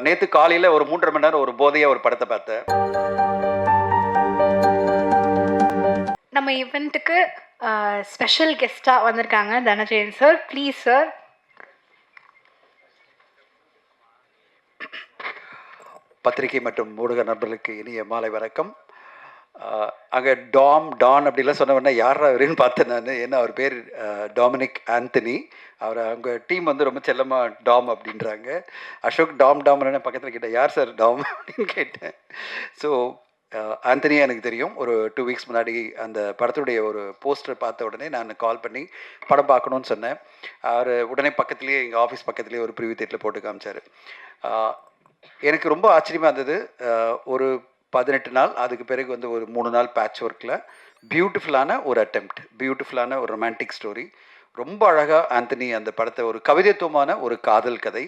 நேற்று காலையில் ஒரு 3.5 மணி நேரம் ஒரு போதையாக ஒரு படத்தை பார்த்தேன். நம்ம ஈவெண்ட்டுக்கு ஸ்பெஷல் கெஸ்ட்டாக வந்திருக்காங்க தனஜெயன் சார். Please sir. பத்திரிகை மற்றும் ஊடக நண்பர்களுக்கு இனிய மாலை வணக்கம். அங்கே டான் அப்படிலாம் சொன்ன உடனே யாரா அவருன்னு பார்த்தேன் நான். ஏன்னா அவர் பேர் டாமினிக் ஆந்தனி. அவர் அவங்க டீம் வந்து ரொம்ப செல்லமாக டாம் அப்படின்றாங்க. அசோக் டாம் பக்கத்தில் கேட்டேன், யார் சார் டாம் அப்படின்னு கேட்டேன். ஸோ ஆந்தனி எனக்கு தெரியும். ஒரு 2 வீக்ஸ் முன்னாடி அந்த படத்துடைய ஒரு போஸ்டர் பார்த்த உடனே நான் கால் பண்ணி படம் பார்க்கணுன்னு சொன்னேன். அவர் உடனே பக்கத்துலேயே எங்கள் ஆஃபீஸ் பக்கத்துலேயே ஒரு ப்ரிவியூ தியேட்டரில் போட்டு காமிச்சார். எனக்கு ரொம்ப ஆச்சரியமாக இருந்தது. ஒரு 18 நாள், அதுக்கு பிறகு வந்து ஒரு 3 நாள் பேட்ச் ஒர்க்கில் பியூட்டிஃபுல்லான ஒரு அட்டெம்ப்ட், பியூட்டிஃபுல்லான ஒரு ரொமான்டிக் ஸ்டோரி. ரொம்ப அழகாக ஆந்தனி அந்த படத்தை ஒரு கவிதைத்துவமான ஒரு காதல் கதை.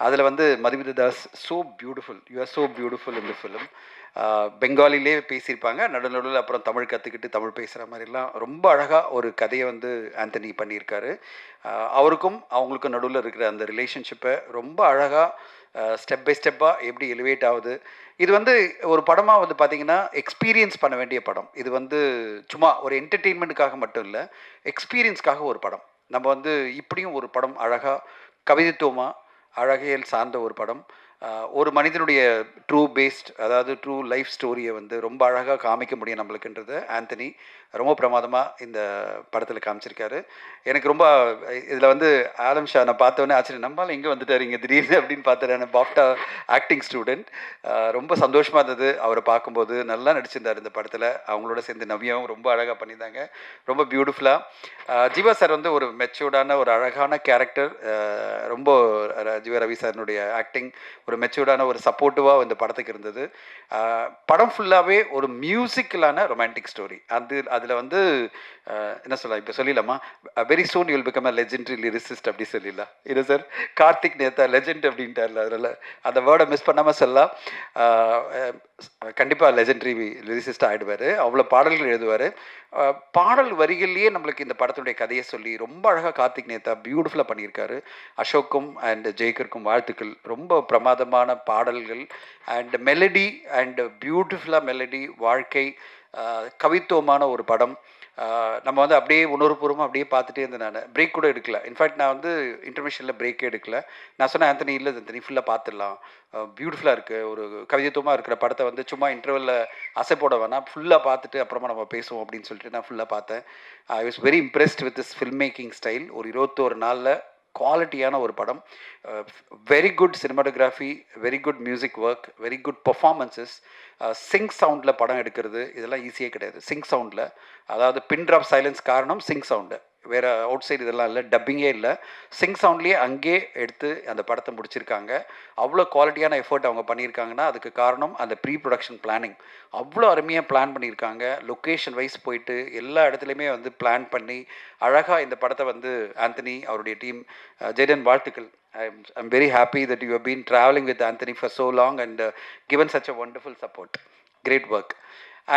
அதில் வந்து Madhumitha Das so beautiful, you are so beautiful இந்த ஃபிலிம். பெங்காலிலே பேசியிருப்பாங்க, நடுநடுவில் அப்புறம் தமிழ் கற்றுக்கிட்டு தமிழ் பேசுகிற மாதிரிலாம் ரொம்ப அழகாக ஒரு கதையை வந்து ஆந்தனி பண்ணியிருக்காரு. அவருக்கும் அவங்களுக்கும் நடுவில் இருக்கிற அந்த ரிலேஷன்ஷிப்பை ரொம்ப அழகாக ஸ்டெப் பை ஸ்டெப்பாக எப்படி எலிவேட் ஆகுது. இது வந்து ஒரு படமாக வந்து பார்த்திங்கன்னா எக்ஸ்பீரியன்ஸ் பண்ண வேண்டிய படம். இது வந்து சும்மா ஒரு என்டர்டெயின்மெண்ட்டுக்காக மட்டும் இல்லை, எக்ஸ்பீரியன்ஸ்க்காக ஒரு படம். நம்ம வந்து இப்படியும் ஒரு படம் அழகாக கவிதைத்துவமாக அழகியல் சார்ந்த ஒரு படம், ஒரு மனிதனுடைய ட்ரூ பேஸ்ட், அதாவது ட்ரூ லைஃப் ஸ்டோரியை வந்து ரொம்ப அழகாக காமிக்க முடியும் நம்மளுக்குன்றது ஆந்தனி ரொம்ப பிரமாதமாக இந்த படத்தில் காமிச்சிருக்காரு. எனக்கு ரொம்ப இதில் வந்து ஆலம் ஷா நான் பார்த்தோன்னே ஆச்சரியம், நம்மளால் எங்கே வந்துட்டார் இங்கே திடீர்னு அப்படின்னு பார்த்தேன். நான் பாப்டா ஆக்டிங் ஸ்டூடெண்ட். ரொம்ப சந்தோஷமாக இருந்தது அவரை பார்க்கும்போது. நல்லா நடிச்சிருந்தார் இந்த படத்தில். அவங்களோட சேர்ந்து நவ்யாவும் ரொம்ப அழகாக பண்ணியிருந்தாங்க, ரொம்ப பியூட்டிஃபுல்லாக. ஜீவா சார் வந்து ஒரு மெச்சூர்டான ஒரு அழகான கேரக்டர். ரொம்ப ஜீவா ரவி சாரினுடைய ஆக்டிங் ஒரு மெச்சூர்டான ஒரு சப்போர்ட்டிவாக இந்த படத்துக்கு இருந்தது. படம் ஃபுல்லாகவே ஒரு மியூசிக்கலான ரொமான்டிக் ஸ்டோரி. அதில் வந்து என்ன சொல்லலாம், இப்போ சொல்லிடலாமா, very soon you'll become a legendary lyricist அப்படி சொல்லிடலாம். இது சார் கார்த்திக் நேத்தா லெஜெண்ட் அப்படின்ட்டார்ல, அதில் அந்த வேர்டை மிஸ் பண்ணாமல் சொல்லலாம். கண்டிப்பாக லெஜெண்டரி லிரிசிஸ்ட் ஆகிடுவார். அவ்வளோ பாடல்கள் எழுதுவார். பாடல் வரிகள்லேயே நம்மளுக்கு இந்த படத்துடைய கதையை சொல்லி ரொம்ப அழகாக கார்த்திக் நேத்தா பியூட்டிஃபுல்லாக பண்ணியிருக்காரு. அசோக்கும் அண்ட் ஜெய்கருக்கும் வாழ்த்துக்கள். ரொம்ப பிரமாதமான பாடல்கள் அண்ட் மெலடி அண்ட் பியூட்டிஃபுல்லாக மெலடி, வாழ்க்கை கவித்துவமான ஒரு படம். நம்ம வந்து அப்படியே உணர்வுபூர்வமாக அப்படியே பார்த்துட்டே இருந்தேன். நான் பிரேக் கூட எடுக்கல. இன்ஃபேக்ட் நான் வந்து இன்டர்மிஷனில் பிரேக்கே எடுக்கல. நான் சொன்னேன் ஆந்தனி, இல்லை ஆந்தனி ஃபுல்லாக பார்த்துடலாம், பியூட்டிஃபுல்லாக இருக்குது, ஒரு கவிதைத்துவமாக இருக்கிற படத்தை வந்து சும்மா இன்டர்வலில் அசை போட வேணாம், ஃபுல்லாக பார்த்துட்டு அப்புறமா நம்ம பேசுவோம் அப்படின்னு சொல்லிட்டு நான் ஃபுல்லாக பார்த்தேன். I was very impressed with this film making style. ஒரு 21 நாளில் குவாலிட்டியான ஒரு படம். Very good cinematography, very good music work, very good performances. Sync சவுண்டில் படம் எடுக்கிறது இதெல்லாம் ஈஸியே கிடையாது. சிங்க் சவுண்டில், அதாவது பின் ட்ராப் சைலன்ஸ் காரணம் சிங்க் சவுண்டு, வேறு அவுட் சைடு இதெல்லாம் இல்லை, டப்பிங்கே இல்லை, சிங்க் சவுண்ட்லேயே அங்கேயே எடுத்து அந்த படத்தை முடிச்சிருக்காங்க. அவ்வளோ குவாலிட்டியான எஃபர்ட் அவங்க பண்ணியிருக்காங்கன்னா அதுக்கு காரணம் அந்த ப்ரீ ப்ரொடக்ஷன் பிளானிங். அவ்வளோ அருமையாக பிளான் பண்ணியிருக்காங்க. லொக்கேஷன் வைஸ் போயிட்டு எல்லா இடத்துலையுமே வந்து பிளான் பண்ணி அழகாக இந்த படத்தை வந்து ஆந்தனி அவருடைய டீம், ஜெயடன் வாழ்த்துக்கள். I'm very happy that you have been traveling with Anthony for so long and given such a wonderful support. Great work.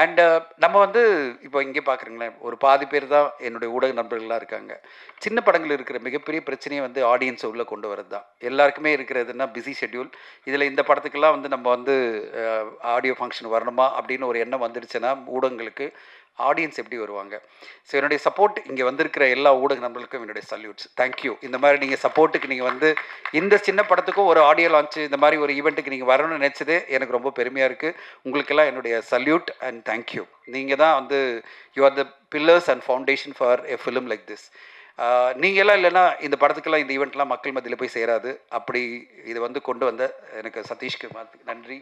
And நம்ம வந்து இப்போ இங்கே பார்க்குறீங்களேன், ஒரு பாதி பேர் தான் என்னுடைய ஊடக நண்பர்களாக இருக்காங்க. சின்ன படங்கள் இருக்கிற மிகப்பெரிய பிரச்சனையை வந்து ஆடியன்ஸை உள்ளே கொண்டு வரது தான். எல்லாருக்குமே இருக்கிறதுனா பிஸி ஷெட்யூல். இதில் இந்த படத்துக்கெல்லாம் வந்து நம்ம வந்து ஆடியோ ஃபங்க்ஷன் வரணுமா அப்படின்னு ஒரு எண்ணம் வந்துடுச்சுன்னா ஊடகங்களுக்கு ஆடியன்ஸ் எப்படி வருவாங்க? ஸோ என்னுடைய சப்போர்ட் இங்கே வந்திருக்கிற எல்லா ஊடக நண்பர்களுக்கும் என்னுடைய சல்யூட்ஸ். தேங்க்யூ. இந்த மாதிரி நீங்கள் சப்போர்ட்டுக்கு நீங்கள் வந்து இந்த சின்ன படத்துக்கும் ஒரு ஆடியோ லான்ச்சு இந்த மாதிரி ஒரு ஈவெண்ட்டுக்கு நீங்கள் வரணும்னு நினச்சதே எனக்கு ரொம்ப பெருமையாக இருக்குது. உங்களுக்கெல்லாம் என்னுடைய சல்யூட் அண்ட் தேங்க்யூ. நீங்கள் தான் வந்து you are the pillars and foundation for a film like this. நீங்கள் எல்லாம் இல்லைன்னா இந்த படத்துக்கெல்லாம் இந்த ஈவெண்ட்லாம் மக்கள் மத்தியில் போய் சேராது. அப்படி இது வந்து கொண்டு வந்த எனக்கு சதீஷ்க்கு நன்றி.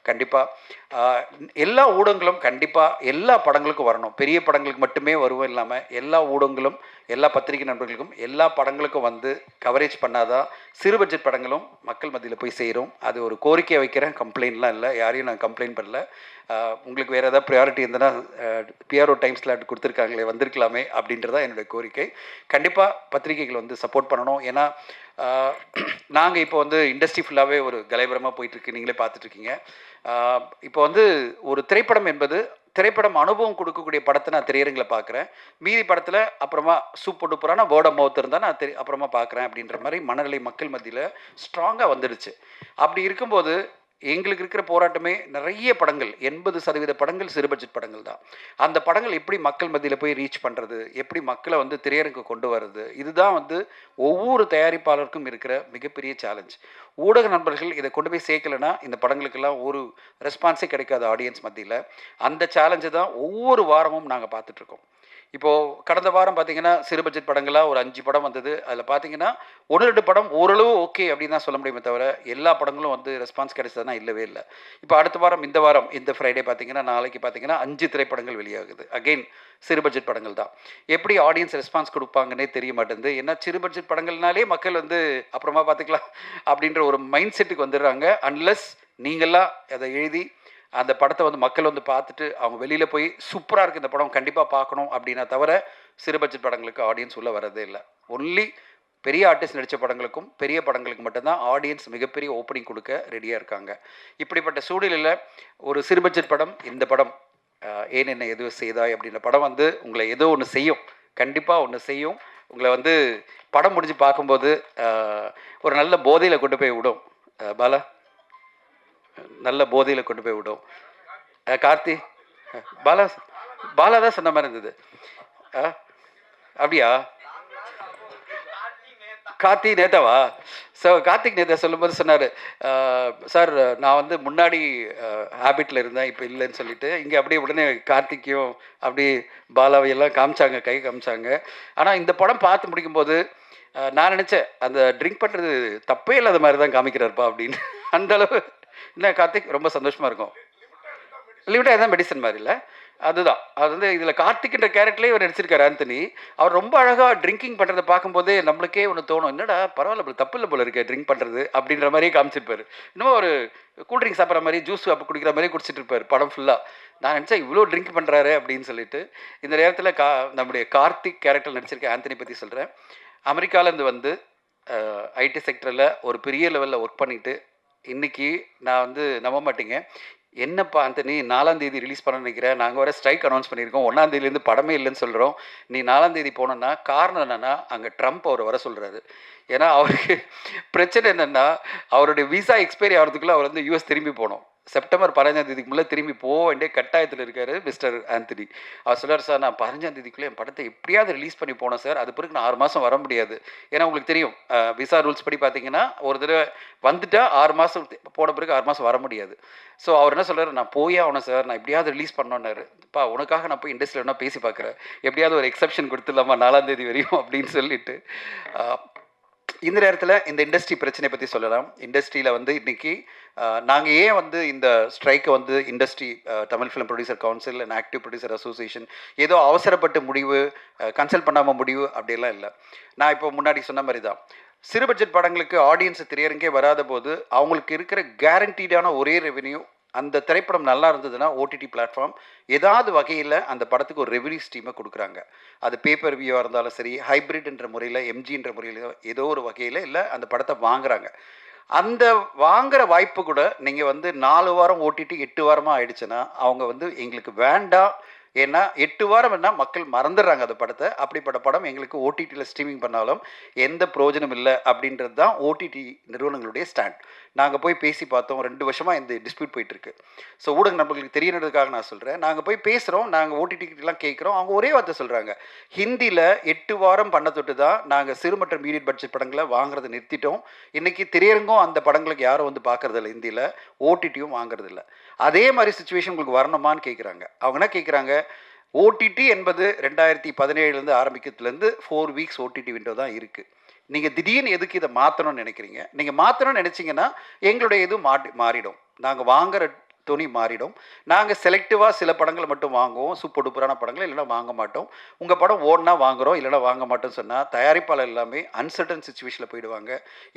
கண்டிப்பாக எல்லா ஊடகங்களும் கண்டிப்பாக எல்லா படங்களுக்கும் வரணும். பெரிய படங்களுக்கு மட்டுமே வருவோம் இல்லாமல் எல்லா ஊடகங்களும் எல்லா பத்திரிகை நண்பர்களுக்கும் எல்லா படங்களுக்கும் வந்து கவரேஜ் பண்ணாதான் சிறு பட்ஜெட் படங்களும் மக்கள் மத்தியில் போய் சேரும். அது ஒரு கோரிக்கையை வைக்கிறேன், கம்ப்ளைண்ட்லாம் இல்லை, யாரையும் நான் கம்ப்ளைண்ட் பண்ணல. உங்களுக்கு வேறு ஏதாவது ப்ரையாரிட்டி இருந்ததுன்னா பிஆர்ஓ டைம் ஸ்லாட் கொடுத்துருக்காங்களே, வந்திருக்கலாமே அப்படின்றதான் என்னுடைய கோரிக்கை. கண்டிப்பாக பத்திரிகைகள் வந்து சப்போர்ட் பண்ணணும். ஏன்னா நாங்கள் இப்போ வந்து இண்டஸ்ட்ரி ஃபுல்லாகவே ஒரு கலைபரமாக போயிட்டுருக்கு, நீங்களே பார்த்துட்ருக்கீங்க. இப்போ வந்து ஒரு திரைப்படம் என்பது திரைப்படம் அனுபவம் கொடுக்கக்கூடிய படத்தை நான் திரையரங்கில் பார்க்குறேன். மீதி படத்தில் அப்புறமா சூப்பர் டூப்பரான வேர்ட் ஆஃப் மவுத் இருந்தால் நான் அப்புறமா பார்க்குறேன் அப்படின்ற மாதிரி மனநிலை மக்கள் மத்தியில் ஸ்ட்ராங்காக வந்துடுச்சு. அப்படி இருக்கும்போது எங்களுக்கு இருக்கிற போராட்டமே நிறைய படங்கள் 80% படங்கள் சிறு பட்ஜெட் படங்கள் தான். அந்த படங்கள் எப்படி மக்கள் மத்தியில் போய் ரீச் பண்ணுறது, எப்படி மக்களை வந்து திரையரங்கு கொண்டு வர்றது, இதுதான் வந்து ஒவ்வொரு தயாரிப்பாளருக்கும் இருக்கிற மிகப்பெரிய சேலஞ்ச். ஊடக நண்பர்கள் இதை கொண்டு போய் சேர்க்கலைன்னா இந்த படங்களுக்கெல்லாம் ஒரு ரெஸ்பான்ஸே கிடைக்காது ஆடியன்ஸ் மத்தியில். அந்த சேலஞ்சை தான் ஒவ்வொரு வாரமும் நாங்கள் பார்த்துட்ருக்கோம். இப்போது கடந்த வாரம் பார்த்தீங்கன்னா சிறு பட்ஜெட் படங்களாக ஒரு 5 படம் வந்தது. அதில் பார்த்தீங்கன்னா 1, 2 படம் ஓரளவு ஓகே அப்படின்னு தான் சொல்ல முடியுமே தவிர எல்லா படங்களும் வந்து ரெஸ்பான்ஸ் கிடைச்சதுன்னா இல்லவே இல்லை. இப்போ அடுத்த வாரம் இந்த வாரம் இந்த ஃப்ரைடே பார்த்தீங்கன்னா நாளைக்கு பார்த்தீங்கன்னா 5 திரைப்படங்கள் வெளியாகுது. அகெயின் சிறு பட்ஜெட் படங்கள் தான். எப்படி ஆடியன்ஸ் ரெஸ்பான்ஸ் கொடுப்பாங்கன்னே தெரிய மாட்டேங்குது. ஏன்னா சிறு பட்ஜெட் படங்கள்னாலே மக்கள் வந்து அப்புறமா பார்த்துக்கலாம் அப்படின்ற ஒரு மைண்ட் செட்டுக்கு வந்துடுறாங்க. அன்லெஸ் நீங்கள்லாம் அதை எழுதி அந்த படத்தை வந்து மக்கள் வந்து பார்த்துட்டு அவங்க வெளியில் போய் சூப்பராக இருக்குது இந்த படம் கண்டிப்பாக பார்க்கணும் அப்படின்னா தவிர சிறு பட்ஜெட் படங்களுக்கு ஆடியன்ஸ் உள்ளே வரதே இல்லை. ஒன்லி பெரிய ஆர்டிஸ்ட் நடித்த படங்களுக்கும் பெரிய படங்களுக்கு மட்டும்தான் ஆடியன்ஸ் மிகப்பெரிய ஓப்பனிங் கொடுக்க ரெடியாக இருக்காங்க. இப்படிப்பட்ட சூழலில் ஒரு சிறு பட்ஜெட் படம் இந்த படம் ஏன் என்ன எதுவும் செய்தாய் அப்படின்ற படம் வந்து உங்களை ஏதோ ஒன்று செய்யும், கண்டிப்பாக ஒன்று செய்யும். உங்களை வந்து படம் முடிஞ்சு பார்க்கும்போது ஒரு நல்ல போதையில் கொண்டு போய் விடும். பாலா நல்ல போதையில் கொண்டு போய் விடும். கார்த்தி பாலா தான் சொன்ன மாதிரி இருந்தது. அப்படியா? கார்த்தி நேதாவா? ஸோ கார்த்திக் நேதா சொல்லும்போது சொன்னார், சார் நான் வந்து முன்னாடி ஹேபிட்டில் இருந்தேன் இப்போ இல்லைன்னு சொல்லிட்டு இங்கே அப்படியே உடனே கார்த்திக்கையும் அப்படி பாலாவையெல்லாம் காமிச்சாங்க, கை காமிச்சாங்க. ஆனால் இந்த படம் பார்த்து முடிக்கும்போது நான் நினச்சேன் அந்த ட்ரிங்க் பண்ணுறது தப்பே இல்லாத மாதிரி தான் காமிக்கிறாருப்பா அப்படின்னு. அந்தளவு இல்லை கார்த்திக் ரொம்ப சந்தோஷமாக இருக்கும். லிமிட்டாக தான் மெடிசன் மாதிரி இல்லை, அதுதான். அது வந்து இதில் கார்த்திக்ன்ற கேரக்டர்லேயே இவர் நடிச்சிருக்காரு ஆந்தனி. அவர் ரொம்ப அழகாக ட்ரிங்கிங் பண்ணுறதை பார்க்கும்போதே நம்மளுக்கே ஒன்று தோணும், என்னடா பரவாயில்ல தப்பு இல்லை போல இருக்கு ட்ரிங்க் பண்ணுறது அப்படின்ற மாதிரியே காமிச்சிருப்பார். இன்னும் ஒரு கூல் ட்ரிங்க் சாப்பிட்ற மாதிரி ஜூஸ் அப்போ குடிக்கிற மாதிரி குடிச்சிட்டு இருப்பார் படம் ஃபுல்லாக. நான் நினச்சேன் இவ்வளோ ட்ரிங்க் பண்ணுறாரு அப்படின்னு சொல்லிட்டு. இந்த நேரத்தில் நம்முடைய கார்த்திக் கேரக்டர் நடிச்சிருக்க ஆந்தனி பற்றி சொல்கிறேன். அமெரிக்காவிலேருந்து வந்து ஐடி செக்டரில் ஒரு பெரிய லெவலில் ஒர்க் பண்ணிவிட்டு இன்றைக்கி நான் வந்து நம்ப மாட்டேங்க, என்னப்பா ஆந்தனி 4ஆம் தேதி ரிலீஸ் பண்ண நினைக்கிறேன், நாங்கள் வர ஸ்ட்ரைக் அனௌன்ஸ் பண்ணியிருக்கோம், 1ஆம் தேதியிலேருந்து படமே இல்லைன்னு சொல்கிறோம், நீ 4ஆம் தேதி போனோன்னா காரணம் என்னென்னா அங்கே ட்ரம்ப் அவர் வர சொல்கிறாரு. ஏன்னா அவருக்கு பிரச்சனை என்னென்னா அவருடைய விசா எக்ஸ்பைரி ஆகிறதுக்குள்ளே அவர் வந்து யூஎஸ் திரும்பி போகணும். செப்டம்பர் 15ஆம் தேதிக்கு முன்னே திரும்பி போக வேண்டிய கட்டாயத்தில் இருக்கார் மிஸ்டர் ஆந்தனி. அவர் சொல்கிறார், சார் நான் 15ஆம் தேதிக்குள்ளே என் படத்தை எப்படியாவது ரிலீஸ் பண்ணி போனேன் சார், அது பிறகு நான் 6 மாதம் வர முடியாது. ஏன்னா உங்களுக்கு தெரியும் விசா ரூல்ஸ் படி பார்த்தீங்கன்னா ஒரு தடவை வந்துட்டால் 6 மாதம் போன பிறகு 6 மாதம் வர முடியாது. ஸோ அவர் என்ன சொல்கிறார், நான் போயே ஆகணும் சார், நான் எப்படியாவது ரிலீஸ் பண்ணோன்னாரு. உனக்காக நான் போய் இண்டஸ்ட்ரியில் வேணால் பேசி பார்க்குறேன், எப்படியாவது ஒரு எக்ஸப்ஷன் கொடுத்துடலாமா 4ஆம் தேதி வரையும் அப்படின்னு சொல்லிட்டு. இந்த நேரத்தில் இந்த இண்டஸ்ட்ரி பிரச்சனையை பற்றி சொல்லலாம். இண்டஸ்ட்ரியில் வந்து இன்றைக்கி நாங்கள் ஏன் வந்து இந்த ஸ்ட்ரைக்கை வந்து industry Tamil film producer council and active producer association ஏதோ அவசரப்பட்டு முடிவு, கன்சல்ட் பண்ணாமல் முடிவு அப்படிலாம் இல்லை. நான் இப்போ முன்னாடி சொன்ன மாதிரி தான் சிறு பட்ஜெட் படங்களுக்கு ஆடியன்ஸு திரையரங்கே வராத போது அவங்களுக்கு இருக்கிற கேரண்டீடான ஒரே ரெவென்யூ, அந்த திரைப்படம் நல்லா இருந்ததுன்னா ஓடிடி பிளாட்ஃபார்ம் ஏதாவது வகையில் அந்த படத்துக்கு ஒரு ரெவென்யூ ஸ்ட்ரீமை கொடுக்குறாங்க. அது பேப்பர் வியூவாக இருந்தாலும் சரி, ஹைப்ரிட்ன்ற முறையில், எம்ஜின்ற முறையில் ஏதோ ஒரு வகையில் இல்லை அந்த படத்தை வாங்குறாங்க. அந்த வாங்குகிற வாய்ப்பு கூட நீங்கள் வந்து 4 வாரம் ஓடிடி 8 வாரமாக ஆயிடுச்சுன்னா அவங்க வந்து எங்களுக்கு வேண்டாம், ஏன்னா 8 வாரம் என்ன மக்கள் மறந்துடுறாங்க அந்த படத்தை. அப்படிப்பட்ட படம் எங்களுக்கு ஓடிடியில் ஸ்ட்ரீமிங் பண்ணாலும் எந்த பிரயோஜனம் இல்லை அப்படின்றது தான் ஓடிடி நிறுவனங்களுடைய ஸ்டாண்ட். நாங்கள் போய் பேசி பார்த்தோம், 2 வருஷமாக இந்த டிஸ்பியூட் போயிட்டுருக்கு. ஸோ ஊடக நண்பர்களுக்கு தெரியணுன்றதுக்காக நான் சொல்கிறேன், நாங்கள் போய் பேசுகிறோம், நாங்கள் ஓடிடிக்கெலாம் கேட்குறோம், அவங்க ஒரே வார்த்தை சொல்கிறாங்க, ஹிந்தியில் 8 வாரம் பண்ண தொட்டு தான் நாங்கள் சிறு மற்றும் மீடியம் பட்ஜெட் படங்களை வாங்குறதை நிறுத்திட்டோம். இன்றைக்கி திரையரங்கும் அந்த படங்களுக்கு யாரும் வந்து பார்க்குறதில்ல, ஹிந்தியில் ஓடிடியும் வாங்குறதில்ல. அதே மாதிரி சுச்சுவேஷன் உங்களுக்கு வரணுமான்னு கேட்குறாங்க. அவங்க என்ன கேட்குறாங்க, ஓடிடி என்பது 2017 ஆரம்பிக்கிறதுலேருந்து 4 வீக்ஸ் ஓடிடி விண்டோ தான் இருக்குது. நீங்கள் திடீர்னு எதுக்கு இதை மாற்றணும்னு நினைக்கிறீங்க? நீங்கள் மாற்றணும்னு நினச்சிங்கன்னா எங்களுடைய இது மாறிடும், நாங்கள் வாங்குகிற துணி மாறிடும். நாங்கள் செலக்டிவாக சில படங்களை மட்டும் வாங்குவோம், சூப்பர் டூப்பரான படங்களை இல்லைனா வாங்க மாட்டோம். உங்கள் படம் ஓடனா வாங்குகிறோம், இல்லைனா வாங்க மாட்டோம்னு சொன்னால் தயாரிப்பாளர் எல்லாமே அன்சர்டன் சுச்சுவேஷனில் போயிடுவாங்க.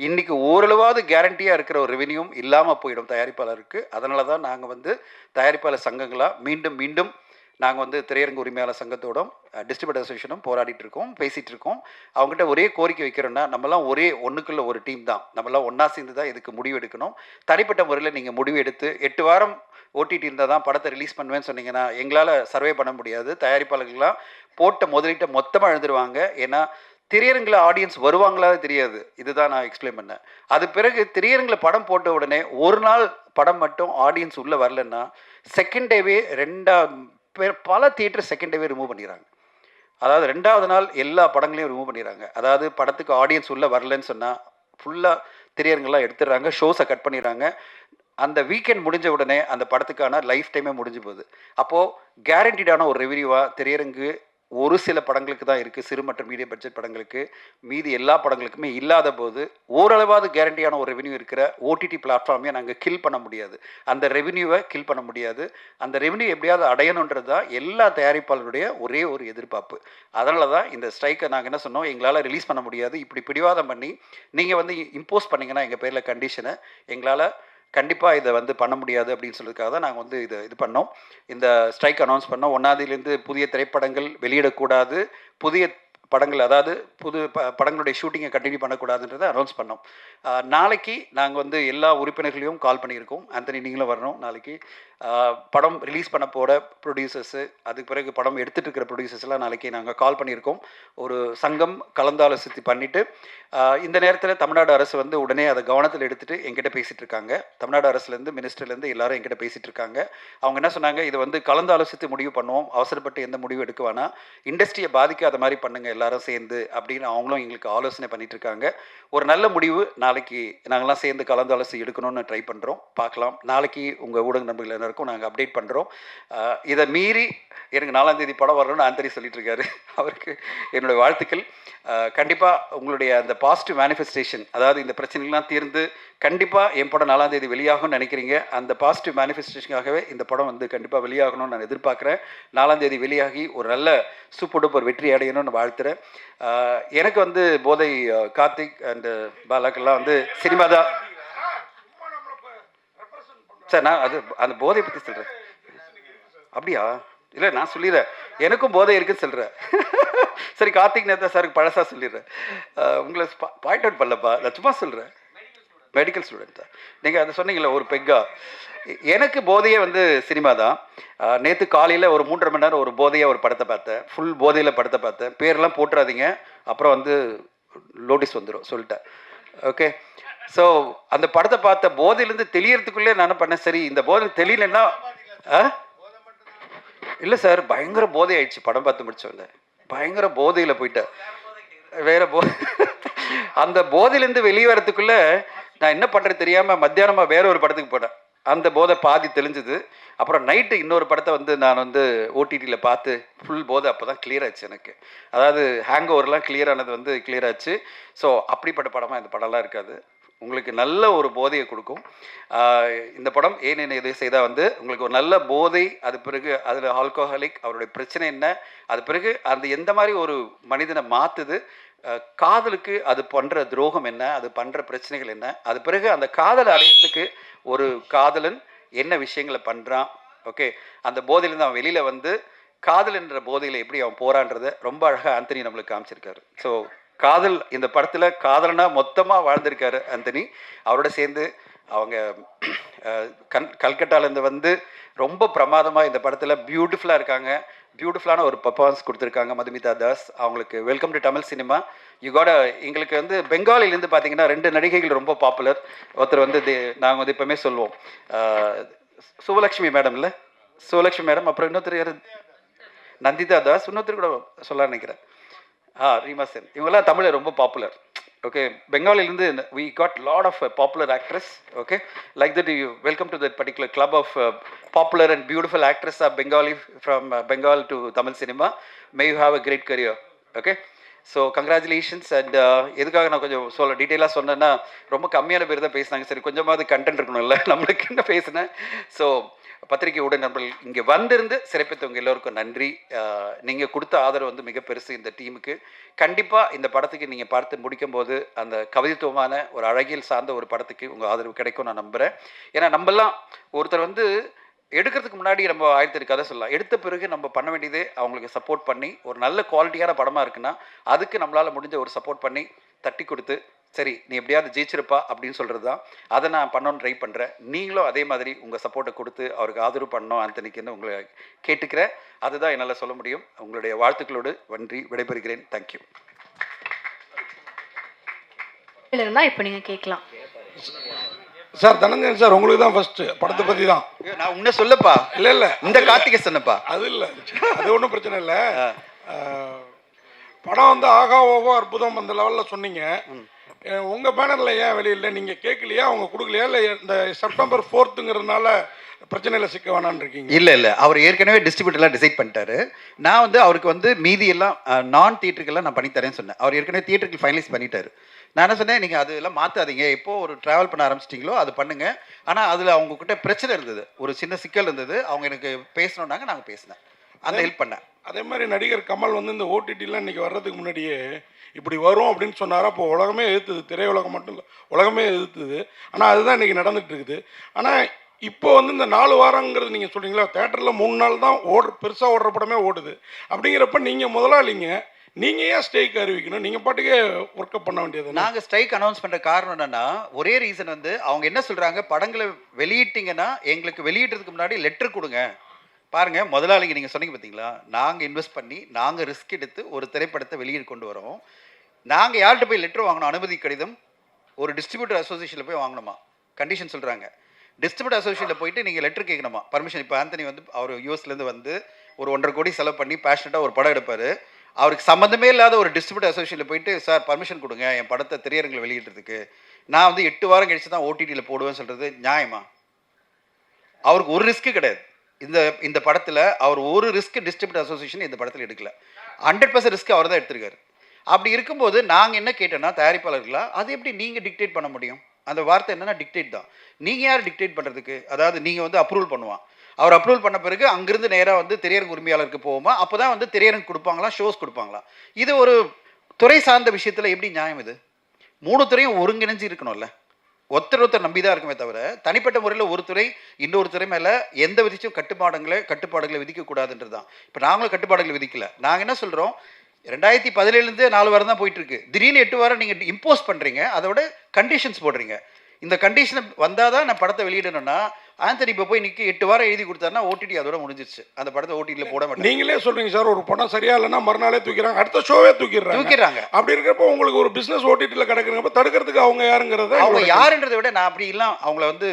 இன்றைக்கி ஓரளவாவது கேரண்டியாக இருக்கிற ஒரு ரெவென்யூவும் இல்லாமல் போயிடும் தயாரிப்பாளருக்கு. அதனால தான் நாங்கள் வந்து தயாரிப்பாளர் சங்கங்களாக மீண்டும் நாங்கள் வந்து திரையரங்கு உரிமையாளர் சங்கத்தோடும் டிஸ்ட்ரிபியூட்டர் அசோசியேஷனும் போராடிட்டு இருக்கோம், பேசிகிட்டு இருக்கோம். அவங்ககிட்ட ஒரே கோரிக்கை வைக்கிறோன்னா, நம்மலாம் ஒரே ஒன்றுக்குள்ள ஒரு டீம் தான், நம்மளாம் ஒன்றா சேர்ந்து தான் இதுக்கு முடிவு எடுக்கணும். தனிப்பட்ட முறையில் நீங்கள் முடிவு எடுத்து 8 வாரம் ஓடிடி இருந்தால் தான் படத்தை ரிலீஸ் பண்ணுவேன்னு சொன்னீங்கன்னா எங்களால் சர்வே பண்ண முடியாது. தயாரிப்பாளர்கள்லாம் போட்ட முதலீட்டை மொத்தமாக எழுந்துருவாங்க. ஏன்னா திரையரங்கில் ஆடியன்ஸ் வருவாங்களா தெரியாது. இதுதான் நான் எக்ஸ்பிளைன் பண்ணேன். அது பிறகு திரையரங்கில் படம் போட்ட உடனே ஒரு நாள் படம் மட்டும் ஆடியன்ஸ் உள்ளே வரலன்னா செகண்ட் டேவே பல தியேட்டர் செகண்ட் டேவே ரிமூவ் பண்ணிடுறாங்க. அதாவது 2வது நாள் எல்லா படங்களையும் ரிமூவ் பண்ணிடுறாங்க. அதாவது படத்துக்கு ஆடியன்ஸ் உள்ளே வரலன்னு சொன்னால் ஃபுல்லாக திரையரங்கெல்லாம் எடுத்துடுறாங்க, ஷோஸை கட் பண்ணிடுறாங்க. அந்த வீக்கெண்ட் முடிஞ்ச உடனே அந்த படத்துக்கான லைஃப் டைமே முடிஞ்சு போகுது. அப்போது கேரண்டிடான ஒரு ரெவென்யூவாக திரையரங்கு ஒரு சில படங்களுக்கு தான் இருக்குது, சிறு மற்றும் மீடியம் பட்ஜெட் படங்களுக்கு. மீதி எல்லா படங்களுக்குமே இல்லாத போது ஓரளவாவது கேரண்டியான ஒரு ரெவென்யூ இருக்கிற ஓடிடி பிளாட்ஃபார்மே நாங்கள் கில் பண்ண முடியாது. அந்த ரெவென்யூவை கில் பண்ண முடியாது. அந்த ரெவென்யூ எப்படியாவது அடையணுன்றது தான் எல்லா தயாரிப்பாளருடைய ஒரே ஒரு எதிர்பார்ப்பு. அதனால தான் இந்த ஸ்ட்ரைக்கை நாங்கள் என்ன சொன்னோம், எங்களால் ரிலீஸ் பண்ண முடியாது, இப்படி பிடிவாதம் பண்ணி நீங்கள் வந்து இம்போஸ் பண்ணிங்கன்னா எங்கள் பேரில் கண்டிஷனை எங்களால் கண்டிப்பாக இதை வந்து பண்ண முடியாது அப்படின்னு சொல்றதுக்காக தான் நாங்கள் வந்து இது பண்ணோம். இந்த ஸ்ட்ரைக் அனௌன்ஸ் பண்ணோம். 1ஆம் தேதியிலேருந்து புதிய திரைப்படங்கள் வெளியிடக்கூடாது, புதிய படங்கள் அதாவது புது படங்களுடைய ஷூட்டிங்கை கண்டினியூ பண்ணக்கூடாதுன்றதை அனௌன்ஸ் பண்ணோம். நாளைக்கு நாங்கள் வந்து எல்லா உறுப்பினர்களையும் கால் பண்ணியிருக்கோம். ஆந்தனி நீங்களும் வரணும் நாளைக்கு. படம் ரிலீஸ் பண்ண போகிற ப்ரொடியூசர்ஸு, அதுக்கு பிறகு படம் எடுத்துகிட்டு இருக்கிற ப்ரொடியூசர்ஸ்லாம் நாளைக்கு நாங்கள் கால் பண்ணியிருக்கோம். ஒரு சங்கம் கலந்தாலோசித்து பண்ணிவிட்டு இந்த நேரத்தில் தமிழ்நாடு அரசு வந்து உடனே அதை கவனத்தில் எடுத்துகிட்டு எங்கிட்ட பேசிகிட்டு இருக்காங்க. தமிழ்நாடு அரசுலேருந்து மினிஸ்டர்லேருந்து எல்லாரும் எங்கிட்ட பேசிகிட்டு இருக்காங்க. அவங்க என்ன சொன்னாங்க, இதை வந்து கலந்தாலோசித்து முடிவு பண்ணுவோம், அவசரப்பட்டு எந்த முடிவு எடுக்க வேணாம், இண்டஸ்ட்ரியை பாதிக்காத மாதிரி பண்ணுங்கள் எல்லாரும் சேர்ந்து அப்படின்னு அவங்களும் எங்களுக்கு ஆலோசனை பண்ணிகிட்டு இருக்காங்க. ஒரு நல்ல முடிவு நாளைக்கு நாங்கள்லாம் சேர்ந்து கலந்தாலோசி எடுக்கணும்னு ட்ரை பண்ணுறோம். பார்க்கலாம். நாளைக்கு உங்கள் ஊடக நண்பர்கள் எல்லாருக்கும் நாங்கள் அப்டேட் பண்ணுறோம். இதை மீறி எனக்கு 4ஆம் தேதி படம் வரணும்னு ஆந்தனி சொல்லிட்டு இருக்காரு. அவருக்கு என்னுடைய வாழ்த்துக்கள். கண்டிப்பாக உங்களுடைய அந்த பாசிட்டிவ் மேனிஃபெஸ்டேஷன், அதாவது இந்த பிரச்சனைகள்லாம் தீர்ந்து கண்டிப்பாக என் படம் 4ஆம் தேதி வெளியாகும்னு நினைக்கிறீங்க. அந்த பாசிட்டிவ் மேனிஃபெஸ்டேஷனுக்காகவே இந்த படம் வந்து கண்டிப்பாக வெளியாகணும்னு நான் எதிர்பார்க்குறேன். 4ஆம் தேதி வெளியாகி ஒரு நல்ல சூப்பர் டூப்பர் வெற்றி அடையணும்னு வாழ்த்துறேன். எனக்கு வந்து போதை கார்த்திக் அண்டு பாலாக்கெல்லாம் வந்து சினிமா தான் சார். நான் அந்த போதை பற்றி சொல்கிறேன். அப்படியா? இல்லை நான் சொல்லிடுறேன், எனக்கும் போதை இருக்குன்னு சொல்கிறேன். சரி, கார்த்திக் நேதா சாருக்கு பழசாக சொல்லிடுறேன். உங்களை பாயிண்ட் அவுட் பண்ணலப்பா, நான் சும்மா சொல்கிறேன். மெடிக்கல் ஸ்டூடெண்ட்டா நீங்கள் அதை சொன்னீங்களே ஒரு பெக்கா. எனக்கு போதையே வந்து சினிமா தான். நேற்று காலையில் ஒரு 3.5 மணி நேரம் ஒரு போதையாக ஒரு படத்தை பார்த்தேன். ஃபுல் போதையில் படத்தை பார்த்தேன். பேரெல்லாம் போட்டுறாதீங்க, அப்புறம் வந்து நோட்டீஸ் வந்துடும் சொல்லிட்டேன். ஓகே. ஸோ அந்த படத்தை பார்த்த போதையிலேருந்து தெளியறதுக்குள்ளே நான் என்ன பண்ணேன், சரி இந்த போதை தெரியலன்னா இல்லை சார், பயங்கர போதை ஆயிடுச்சு. படம் பார்த்து முடிச்சோங்க பயங்கர போதையில் போயிட்டேன். வேற அந்த போதையிலேருந்து வெளியே வரத்துக்குள்ளே நான் என்ன பண்ணுறது தெரியாமல் மத்தியானமாக வேற ஒரு படத்துக்கு போனேன். அந்த போதை பாதி தெளிஞ்சுது. அப்புறம் நைட்டு இன்னொரு படத்தை வந்து நான் வந்து ஓடிடியில் பார்த்து ஃபுல் போதை அப்போ தான் கிளியர் ஆச்சு எனக்கு. அதாவது ஹேங் ஓவர்லாம் கிளியர் ஆனது வந்து கிளியர் ஆச்சு. ஸோ அப்படிப்பட்ட படமாக இந்த படம்லாம் இருக்காது, உங்களுக்கு நல்ல ஒரு போதையை கொடுக்கும். இந்த படம் ஏன் என்ன எது செய்தால் வந்து உங்களுக்கு ஒரு நல்ல போதை, அது பிறகு அதில் ஆல்கோஹாலிக் அவருடைய பிரச்சனை என்ன, அது பிறகு அந்த எந்த மாதிரி ஒரு மனிதனை மாற்றுது, காதலுக்கு அது பண்ணுற துரோகம் என்ன, அது பண்ணுற பிரச்சனைகள் என்ன, அது பிறகு அந்த காதலை அடையிறதுக்கு ஒரு காதலன் என்ன விஷயங்களை பண்ணுறான். ஓகே, அந்த போதையிலேருந்து அவன் வெளியில் வந்து காதல் என்ற போதையில் எப்படி அவன் போரான்றதை ரொம்ப அழகாக ஆந்தனி நம்மளுக்கு காமிச்சிருக்காரு. ஸோ காதல் இந்த படத்தில் காதலனா மொத்தமாக வாழ்ந்திருக்காரு ஆந்தனி. அவரோட சேர்ந்து அவங்க கல்கட்டாலேருந்து வந்து ரொம்ப பிரமாதமாக இந்த படத்தில் பியூட்டிஃபுல்லாக இருக்காங்க. பியூட்டிஃபுல்லான ஒரு பர்ஃபார்மன்ஸ் கொடுத்துருக்காங்க மதுமிதா தாஸ். அவங்களுக்கு வெல்கம் டு தமிழ் சினிமா. எங்களுக்கு வந்து பெங்காலிலேருந்து பார்த்தீங்கன்னா 2 நடிகைகள் ரொம்ப பாப்புலர். ஒருத்தர் வந்து நாங்கள் வந்து எப்பவுமே சொல்லுவோம் சுவலக்ஷ்மி மேடம், இல்லை சுவலக்ஷ்மி மேடம், அப்புறம் இன்னொருத்தர் யார் நந்திதா தாஸ், இன்னொருத்தர் கூட சொல்ல நினைக்கிறேன் ரீமா சென். இவங்கெல்லாம் தமிழில் ரொம்ப பாப்புலர். ஓகே, பெங்காலிலேருந்து we got lot of popular actress. Okay, like that you welcome to that particular club of popular and beautiful actress of Bengali from Bengal to Tamil cinema. May you have a great career. Okay, so congratulations. And எதுக்காக நான் கொஞ்சம் டீட்டெயிலாக சொன்னேன்னா ரொம்ப கம்மியான பேர் தான் பேசினாங்க. சரி, கொஞ்சமாவது கண்டென்ட் இருக்கணும்ல நம்மளுக்கு என்ன பேசினேன். ஸோ பத்திரிகை ஊடக நண்பர்கள் இங்கே வந்திருந்து சிறப்பித்தவங்க எல்லோருக்கும் நன்றி. நீங்கள் கொடுத்த ஆதரவு வந்து மிக பெருசு இந்த டீமுக்கு. கண்டிப்பாக இந்த படத்துக்கு நீங்கள் பார்த்து முடிக்கும் போது அந்த கவிதைத்துவமான ஒரு அழகியல் சார்ந்த ஒரு படத்துக்கு உங்கள் ஆதரவு கிடைக்கும் நான் நம்புகிறேன். ஏன்னா நம்மலாம் ஒருத்தர் வந்து எடுக்கிறதுக்கு முன்னாடி நம்ம 1008 கதை சொல்லலாம். எடுத்த பிறகு நம்ம பண்ண வேண்டியது அவங்களுக்கு சப்போர்ட் பண்ணி, ஒரு நல்ல குவாலிட்டியான படமாக இருக்குன்னா, அதுக்கு நம்மளால் முடிஞ்ச ஒரு சப்போர்ட் பண்ணி, தட்டி கொடுத்து, சரி நீ எப்படியாவது ஜெயிச்சிருப்பா அப்படின்னு சொல்கிறது தான். அதை நான் பண்ணணும்னு ட்ரை பண்ணுறேன். நீங்களும் அதே மாதிரி உங்கள் சப்போர்ட்டை கொடுத்து அவருக்கு ஆதரவு பண்ணணும் ஆந்தனிக்குன்னு உங்களை கேட்டுக்கிறேன். அதுதான் என்னால் சொல்ல முடியும். உங்களுடைய வாழ்த்துக்களோடு நன்றி, விடைபெறுகிறேன். தேங்க்யூ. இருந்தால் இப்போ நீங்கள் கேட்கலாம். சார் தனஞ்சயன் சார், உங்களுக்கு தான் ஃபர்ஸ்ட் படத்தை பற்றி தான். நான் உன்ன சொல்லப்பா. இல்லை இந்த கார்த்திகை சொன்னப்பா. அது இல்லை, அது ஒன்றும் பிரச்சனை இல்லை. படம் வந்து ஆகா ஓவோ அற்புதம் அந்த லெவலில் சொன்னீங்க. உங்கள் பேனரில் ஏன் வெளியில்லை, நீங்கள் கேட்கலையா, அவங்க கொடுக்கலையா, இல்லை இந்த செப்டம்பர் 4ங்கிறதுனால பிரச்சனையில் சிக்க வேணான்னு இருக்கீங்க? இல்லை அவர் ஏற்கனவே டிஸ்ட்ரிபியூட்டர்லாம் டிசைட் பண்ணிட்டாரு. நான் வந்து அவருக்கு வந்து மீதி எல்லாம் நான் தியேட்டருக்கெல்லாம் நான் பண்ணித்தரேன்னு சொன்னேன். அவர் ஏற்கனவே தியேட்டருக்கு ஃபைனலைஸ் பண்ணிட்டாரு. நான் என்ன சொன்னேன், நீங்கள் அதெல்லாம் மாற்றாதீங்க, எப்போது ஒரு ட்ராவல் பண்ண ஆரம்பிச்சிட்டிங்களோ அது பண்ணுங்கள். ஆனால் அதில் அவங்கக்கிட்ட பிரச்சனை இருந்தது, ஒரு சின்ன சிக்கல் இருந்தது. அவங்க எனக்கு பேசணுன்னாங்க, நாங்கள் பேசினேன், அந்த ஹெல்ப் பண்ணேன். அதே மாதிரி நடிகர் கமல் வந்து இந்த ஓடிடிலாம் இன்றைக்கி வர்றதுக்கு முன்னாடியே இப்படி வரும் அப்படின்னு சொன்னாரா, அப்போ உலகமே எதிர்த்துது, திரையுலகம் மட்டும் இல்லை உலகமே எதிர்த்துது. ஆனால் அதுதான் இன்றைக்கி நடந்துகிட்டு இருக்குது. ஆனால் இப்போ வந்து இந்த 4 வாரங்கிறது நீங்கள் சொல்கிறீங்களா, தேட்டரில் 3 நாள் தான் பெருசாக ஓடுற படமே ஓடுது. அப்படிங்கிறப்ப நீங்கள் முதலாளிங்க, நீங்கள் ஏன் ஸ்ட்ரைக் அறிவிக்கணும்? நீங்கள் பாட்டுக்கே ஒர்க்கப் பண்ண வேண்டியது. நாங்கள் ஸ்ட்ரைக் அனௌன்ஸ் பண்ணுற காரணம் என்னென்னா, ஒரே ரீசன் வந்து அவங்க என்ன சொல்கிறாங்க, படங்களை வெளியிட்டிங்கன்னா எங்களுக்கு வெளியிட்டதுக்கு முன்னாடி லெட்டர் கொடுங்க. பாருங்கள் முதலாளிங்க, நீங்கள் சொன்னீங்க பார்த்தீங்களா, நாங்கள் இன்வெஸ்ட் பண்ணி நாங்கள் ரிஸ்க் எடுத்து ஒரு திரைப்படத்தை வெளியிட்டு கொண்டு வரோம். நாங்கள் யார்கிட்ட போய் லெட்டர் வாங்கணும், அனுமதி கடிதம் ஒரு டிஸ்ட்ரிபியூட்டர் அசோசியேஷனில் போய் வாங்கணுமா, கண்டிஷன் சொல்கிறாங்க. டிஸ்ட்ரிபியூட்டர் அசோசியேஷனில் போயிட்டு நீங்கள் லெட்டர் கேட்கணுமா, பர்மிஷன். இப்போ ஆந்தனி வந்து அவர் யூஎஸ்லேருந்து வந்து ஒரு 1.5 கோடி செலவு பண்ணி பேஷனட்டாக ஒரு படம் எடுப்பார். அவருக்கு சம்மந்தமே இல்லாத ஒரு டிஸ்ட்ரிபியூட்டர் அசோசியேஷனில் போயிட்டு, சார் பர்மிஷன் கொடுங்க என் படத்தை திரையரங்கில் வெளியிடுறதுக்கு, நான் வந்து 8 வாரம் கழிச்சு தான் ஓடிடியில் போடுவேன்னு சொல்கிறது நியாயமா? அவருக்கு ஒரு ரிஸ்க்கு கிடையாது. இந்த படத்தில் அவர் ஒரு ரிஸ்க் டிஸ்ட்ரிபியூட்டர் அசோசியேஷன் இந்த படத்தில் எடுக்கல. 100% ரிஸ்க் அவர் தான் எடுத்திருக்காரு. அப்படி இருக்கும்போது நாங்கள் என்ன கேட்டோன்னா, தயாரிப்பாளர்களா, அது எப்படி நீங்கள் டிக்டேட் பண்ண முடியும்? அந்த வார்த்தை என்னென்னா டிக்டேட் தான். நீங்கள் யார் டிக்டேட் பண்ணுறதுக்கு? அதாவது நீங்கள் வந்து அப்ரூவல் பண்ணுவான், அவர் அப்ரூவல் பண்ண பிறகு அங்கிருந்து நேராக வந்து திரையரங்கு உரிமையாளருக்கு போவோமா, அப்போ தான் வந்து திரையரங்கு கொடுப்பாங்களா, ஷோஸ் கொடுப்பாங்களா? இது ஒரு துறை சார்ந்த விஷயத்தில் எப்படி நியாயம் இது? 3 துறையும் ஒருங்கிணைஞ்சு இருக்கணும்ல. ஒருத்தர் நம்பி தான் இருக்குமே தவிர, தனிப்பட்ட முறையில் ஒரு துறை இன்னொரு துறை மேலே எந்த விதிச்சும் கட்டுப்பாடுகளை விதிக்கக்கூடாதுன்றது தான். இப்போ நாங்களும் கட்டுப்பாடுகளை விதிக்கல. நாங்கள் என்ன சொல்கிறோம், 2017 4 வாரம் தான் போயிட்டுருக்கு. திடீர்னு 8 வாரம் நீங்கள் இம்போஸ் பண்ணுறீங்க, அதோட கண்டிஷன்ஸ் போடுறீங்க. இந்த கண்டிஷனை வந்தால் தான் நான் படத்தை வெளியிடணும்னா, ஆந்தனி இப்போ போய் நிற்க 8 வாரம் எழுதி கொடுத்தாருன்னா ஓடிடி அதோட முடிஞ்சிருச்சு. அந்த படத்தை ஓடிடியில் போட மாட்டேன். நீங்களே சொல்கிறீங்க சார், ஒரு படம் சரியா இல்லைன்னா மறுநாளே தூக்கிறாங்க, அடுத்த ஷோவே தூக்கிடுறாங்க. அப்படி இருக்கிறப்ப உங்களுக்கு ஒரு பிஸ்னஸ் ஓடிடியில் கிடக்குறப்ப தடுக்கிறதுக்கு அவங்க யாருங்கிறத, அவங்க யாருன்றதை விட நான் அப்படி எல்லாம் அவங்கள வந்து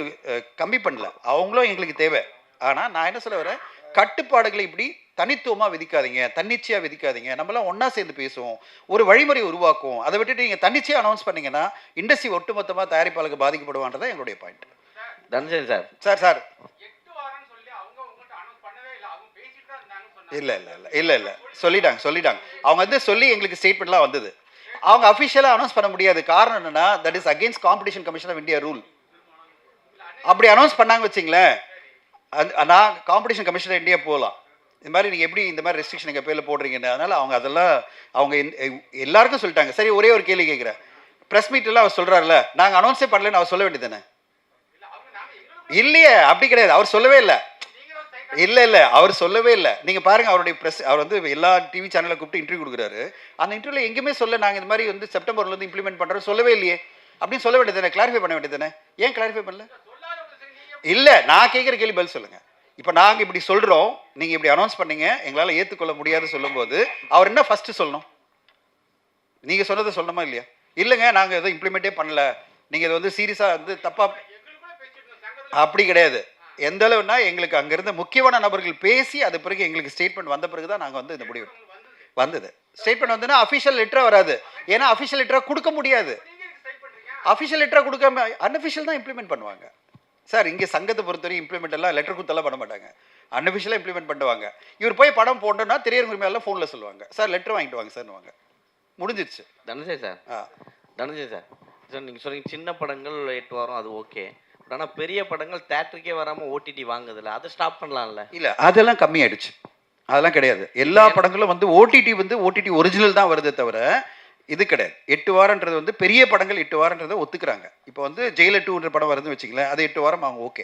கம்மி பண்ணல. அவங்களும் எங்களுக்கு தேவை. ஆனால் நான் என்ன சொல்ல வரேன், கட்டுப்பாடுகளை இப்படி தனித்துவமாக விதிக்காதீங்க, தன்னிச்சையாக விதிக்காதீங்க. நம்மளாம் ஒன்றா சேர்ந்து பேசுவோம், ஒரு வழிமுறை உருவாக்குவோம். அதை விட்டுட்டு நீங்கள் தன்னிச்சையாக அனௌன்ஸ் பண்ணீங்கன்னா இண்டஸ்ட்ரி ஒட்டுமொத்தமாக தயாரிப்பாளருக்கு பாதிக்கப்படுவான்றதான் எங்களுடைய பாயிண்ட். தனஞ்சயன் சார், சார் இல்லை சொல்லிட்டாங்க. அவங்க வந்து சொல்லி எங்களுக்கு ஸ்டேட்மெண்ட்லாம் வந்தது. அவங்க அஃபிஷியலாக அனௌன்ஸ் பண்ண முடியாது. காரணம் என்னன்னா, that is against Competition Commission of India rule. அப்படி அனௌன்ஸ் பண்ணாங்க வச்சிங்களேன், நான் காம்படிஷன் கமிஷன் ஆஃப் இந்தியா போகலாம். இந்த மாதிரி நீங்கள் எப்படி இந்த மாதிரி ரெஸ்ட்ரிக்ஷன் எங்கள் பேரில் போடுறீங்கன்னு. அதனால் அவங்க எல்லாருக்கும் சொல்லிட்டாங்க. சரி, ஒரே ஒரு கேள்வி கேட்குறேன். ப்ரெஸ் மீட்டெல்லாம் அவர் சொல்கிறாருல்ல, நாங்கள் அனௌன்ஸே பண்ணலன்னு அவர் சொல்ல வேண்டியது தானே? இல்லையே, அப்படி கிடையாது. அவர் சொல்லவே இல்லை. அவர் சொல்லவே இல்லை. நீங்கள் பாருங்கள், அவருடைய அவர் வந்து எல்லா டிவி சேனலில் கூப்பிட்டு இன்டர்வியூ கொடுக்குறாரு. அந்த இன்டர்வியூவில் எங்கேயுமே சொல்ல, நாங்கள் இந்த மாதிரி வந்து செப்டம்பர்லேருந்து இம்ப்ளிமெண்ட் பண்ணுறோம் சொல்லவே இல்லையே அப்படின்னு சொல்ல வேண்டியது தானே? கிளாரிஃபை பண்ண வேண்டியது தானே? ஏன் கிளாரிஃபை பண்ணல? இல்லை, நான் கேட்குற கேள்வி பதில் சொல்லுங்கள். இப்போ நாங்கள் இப்படி சொல்கிறோம், நீங்கள் இப்படி அனௌன்ஸ் பண்ணீங்க, எங்களால் ஏற்றுக்கொள்ள முடியாது சொல்லும்போது அவர் என்ன ஃபஸ்ட்டு சொல்லணும்? நீங்கள் சொன்னதை சொல்லணுமா இல்லையா? இல்லைங்க, நாங்கள் எதுவும் இம்ப்ளிமெண்ட்டே பண்ணல, நீங்கள் இதை வந்து சீரியஸாக வந்து தப்பாக, அப்படி கிடையாது. எந்த அளவுனா, எங்களுக்கு அங்கேருந்து முக்கியமான நபர்கள் பேசி அது பிறகு எங்களுக்கு ஸ்டேட்மெண்ட் வந்த பிறகு தான் நாங்கள் வந்து இந்த முடிவு வந்தது. ஸ்டேட்மெண்ட் வந்துன்னா அஃபிஷியல் லெட்டராக வராது. ஏன்னா அஃபிஷியல் லெட்டராக கொடுக்க முடியாது. அஃபிஷியல் லெட்டராக கொடுக்காம அன்அஃபிஷியல் தான் இம்ப்ளிமெண்ட் பண்ணுவாங்க. சார், இங்கே சங்கத்தை பொறுத்தவரை இம்ப்ளிமெண்ட் எல்லாம் லெட்டர் கொடுத்தெல்லாம் பண்ண மாட்டாங்க, அன்அஃபிஷியலாக இம்ப்ளிமெண்ட் பண்ணுவாங்க. இவர் போய் படம் போடணும்னா திரையரங்கு உரிமையாளர் ஃபோனில் சொல்லுவாங்க, சார் லெட்டர் வாங்கிட்டு வாங்க சார்னுவாங்க, முடிஞ்சிருச்சு. தனஞ்சயன் சார், நீங்கள் சொன்னீங்க சின்ன படங்கள் 8 வாரம் அது ஓகே. ஆனால் பெரிய படங்கள் தேட்டருக்கே வராமல் ஓடிடி வாங்குதில்ல, அதை ஸ்டாப் பண்ணலாம்ல? இல்லை, அதெல்லாம் கம்மியாயிடுச்சு. அதெல்லாம் கிடையாது. எல்லா படங்களும் வந்து ஓடிடி ஒரிஜினல் தான் வருதே தவிர இது கிடையாது. 8 வாரன்றது வந்து பெரிய படங்கள் 8 வாரன்றதை ஒத்துக்கிறாங்க. இப்போ வந்து ஜெயிலர் 2ன்ற படம் வருதுன்னு வச்சுங்களேன், அது 8 வாரம் அவங்க ஓகே.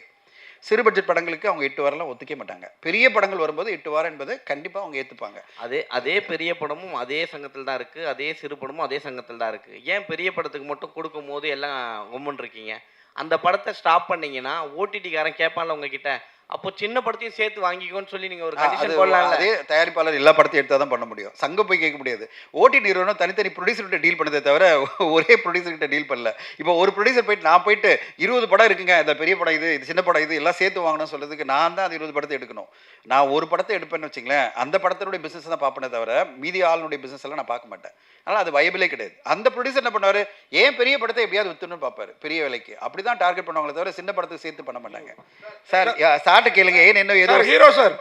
சிறு பட்ஜெட் படங்களுக்கு அவங்க 8 வாரம்லாம் ஒத்துக்க மாட்டாங்க. பெரிய படங்கள் வரும்போது 8 வாரம் என்பது கண்டிப்பாக அவங்க ஏற்றுப்பாங்க. அதே பெரிய படமும் அதே சங்கத்தில் தான் இருக்குது, அதே சிறு படமும் அதே சங்கத்தில் தான் இருக்குது. ஏன் பெரிய படத்துக்கு மட்டும் கொடுக்கும்போது எல்லாம் கும்முன்னு இருக்கீங்க? அந்த படத்தை ஸ்டாப் பண்ணீங்கன்னா ஓடிடிக்காரன் கேட்பான்ல உங்ககிட்ட, அப்போ சின்ன படத்தையும் சேர்த்து வாங்கிக்கோன்னு சொல்லி நீங்கள் ஒரு கண்டிஷன் போடலாம்ல. அதே தயாரிப்பாளர் எல்லா படத்தையும் எடுத்தால் தான் பண்ண முடியும். சங்கம் போய் கேட்க முடியாது. ஓடிடி நிறுவனம் தனித்தனி ப்ரொடியூசர்கிட்ட டீல் பண்ணதே தவிர ஒரே ப்ரொடியூசர்கிட்ட டீல் பண்ணல. இப்போ ஒரு ப்ரொடியூசர் போயிட்டு நான் போயிட்டு 20 படம் இருக்குங்க, இந்த பெரிய படம் இது சின்ன படம் இது எல்லாம் சேர்த்து வாங்கணும்னு சொல்றதுக்கு நான் தான் அந்த 20 படத்தை எடுக்கணும். நான் ஒரு படத்தை எடுப்பேன்னு வச்சுங்களேன், அந்த படத்தினுடைய பிசினஸ் தான் பார்ப்பேனே தவிர மீதி ஆளுடைய பிசினஸ் எல்லாம் நான் பார்க்க மாட்டேன். அதனால் அது வயபிளே கிடையாது. அந்த ப்ரொடியூசர் என்ன பண்ணுவார், ஏன் பெரிய படத்தை எப்படியாவது வித்துணும்னு பார்ப்பாரு, பெரிய விலைக்கு. அப்படி தான் டார்கெட் பண்ணுவாங்களே தவிர சின்ன படத்துக்கு சேர்த்து பண்ண மாட்டாங்க. சார் சார்ட்ட கேளுங்க, ஏன் என்ன ஏதோ ஹீரோ சார்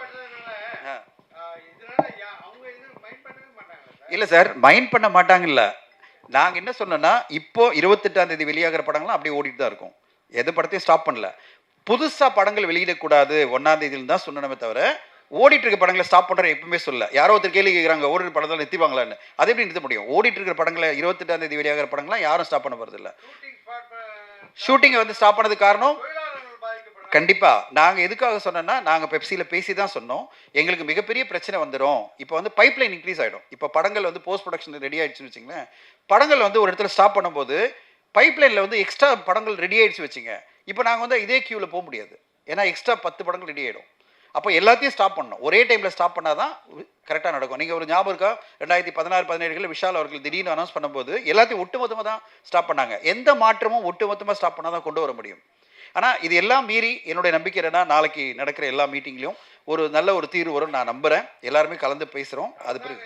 இல்லை சார் மைண்ட் பண்ண மாட்டாங்கல்ல. நாங்கள் என்ன சொன்னோன்னா, இப்போ 28ஆம் தேதி வெளியாகிற படங்கள்லாம் அப்படியே ஓடிட்டு தான் இருக்கும். எது படத்தையும் ஸ்டாப் பண்ணல. புதுசாக படங்கள் வெளியிடக்கூடாது 1ஆம் தேதியில் தான் சொன்னமே தவிர ஓடிட்டு இருக்க படங்களை ஸ்டாப் பண்ணுற எப்பவுமே சொல்ல. யாரோ ஒருத்தர் கேள்வி கேட்குறாங்க, ஓடிட்டு படத்தில் நிறுத்திவாங்களான்னு. அது எப்படி நிறுத்த முடியும்? ஓடிட்டு இருக்கிற படங்களை 28ஆம் தேதி வெளியாகிற படங்கள்லாம் யாரும் ஸ்டாப் பண்ண போகிறது இல்லை. ஷூட்டிங்கை வந்து ஸ்டாப் பண்ணதுக்கு காரணம் கண்டிப்பாக நாங்கள் எதுக்காக சொன்னோன்னா, நாங்கள் பெப்சியில் பேசி தான் சொன்னோம், எங்களுக்கு மிகப்பெரிய பிரச்சனை வந்துடும். இப்போ வந்து பைப் லைன் இன்க்ரீஸ் ஆகிடும். இப்போ படங்கள் வந்து போஸ்ட் ப்ரொடக்ஷன் ரெடி ஆகிடுச்சுன்னு வச்சுங்களேன், படங்கள் வந்து ஒரு இடத்துல ஸ்டாப் பண்ணும்போது பைப் லைனில் வந்து எக்ஸ்ட்ரா படங்கள் ரெடி ஆகிடுச்சு வச்சுங்க. இப்போ நாங்கள் வந்து இதே கியூவில் போக முடியாது, ஏன்னா எக்ஸ்ட்ரா 10 படங்கள் ரெடி ஆகிடும். அப்போ எல்லாத்தையும் ஸ்டாப் பண்ணணும். ஒரே டைமில் ஸ்டாப் பண்ணால் தான் கரெக்டாக நடக்கும். நீங்கள் ஒரு ஞாபகம் இருக்கா, 2016-17 விஷால் அவர்கள் திடீர்னு அனௌன்ஸ் பண்ணும்போது எல்லாத்தையும் ஒட்டுமொத்தமாக தான் ஸ்டாப் பண்ணாங்க. எந்த மாற்றமும் ஒட்டுமொத்தமாக ஸ்டாப் பண்ணால் தான் கொண்டு வர முடியும். ஆனால் இது எல்லாம் மீறி என்னுடைய நம்பிக்கை என்னன்னா, நாளைக்கு நடக்கிற எல்லா மீட்டிங்லையும் ஒரு நல்ல ஒரு தீர்வு வரும் நான் நம்புகிறேன். எல்லாருமே கலந்து பேசுகிறோம். அது பிறகு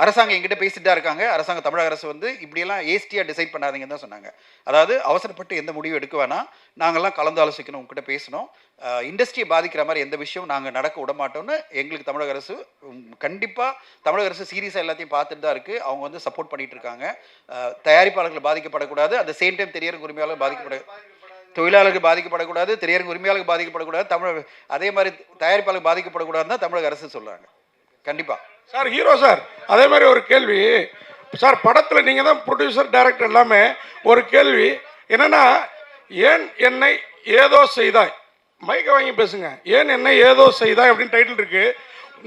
அரசாங்கம் எங்கிட்ட பேசிட்டு தான் இருக்காங்க. அரசாங்கம் தமிழக அரசு வந்து இப்படியெல்லாம் ஏஸ்டியாக டிசைட் பண்ணாதீங்கன்னு தான் சொன்னாங்க. அதாவது அவசரப்பட்டு எந்த முடிவு எடுக்க வேணாம், நாங்கள்லாம் கலந்து ஆலோசிக்கணும், உங்ககிட்ட பேசணும், இண்டஸ்ட்ரியை பாதிக்கிற மாதிரி எந்த விஷயம் நாங்கள் நடக்க விட மாட்டோம்னு எங்களுக்கு தமிழக அரசு கண்டிப்பாக தமிழக அரசு சீரியஸாக எல்லாத்தையும் பார்த்துட்டு தான் இருக்குது. அவங்க வந்து சப்போர்ட் பண்ணிகிட்டு இருக்காங்க. தயாரிப்பாளர்கள் பாதிக்கப்படக்கூடாது, அட் த சேம் டைம் திரையரங்கு உரிமையாளர்கள் தொழிலாளர்கள் பாதிக்கப்படக்கூடாது, திரையரங்கு உரிமையாளர்கள் பாதிக்கப்படக்கூடாது, அதே மாதிரி தயாரிப்பாளர்கள் பாதிக்கப்படக்கூடாதுன்னு தான் தமிழக அரசு சொல்கிறாங்க. கண்டிப்பாக சார் ஹீரோ சார் அதே மாதிரி ஒரு கேள்வி சார், படத்தில் நீங்கள் தான் ப்ரொடியூசர் டைரக்டர் எல்லாமே. ஒரு கேள்வி என்னன்னா, ஏன் என்னை ஏதோ செய்தாய், மைக்கை வாங்கி பேசுங்க, ஏன் என்னை ஏதோ செய்தாய் அப்படின்னு டைட்டில் இருக்கு.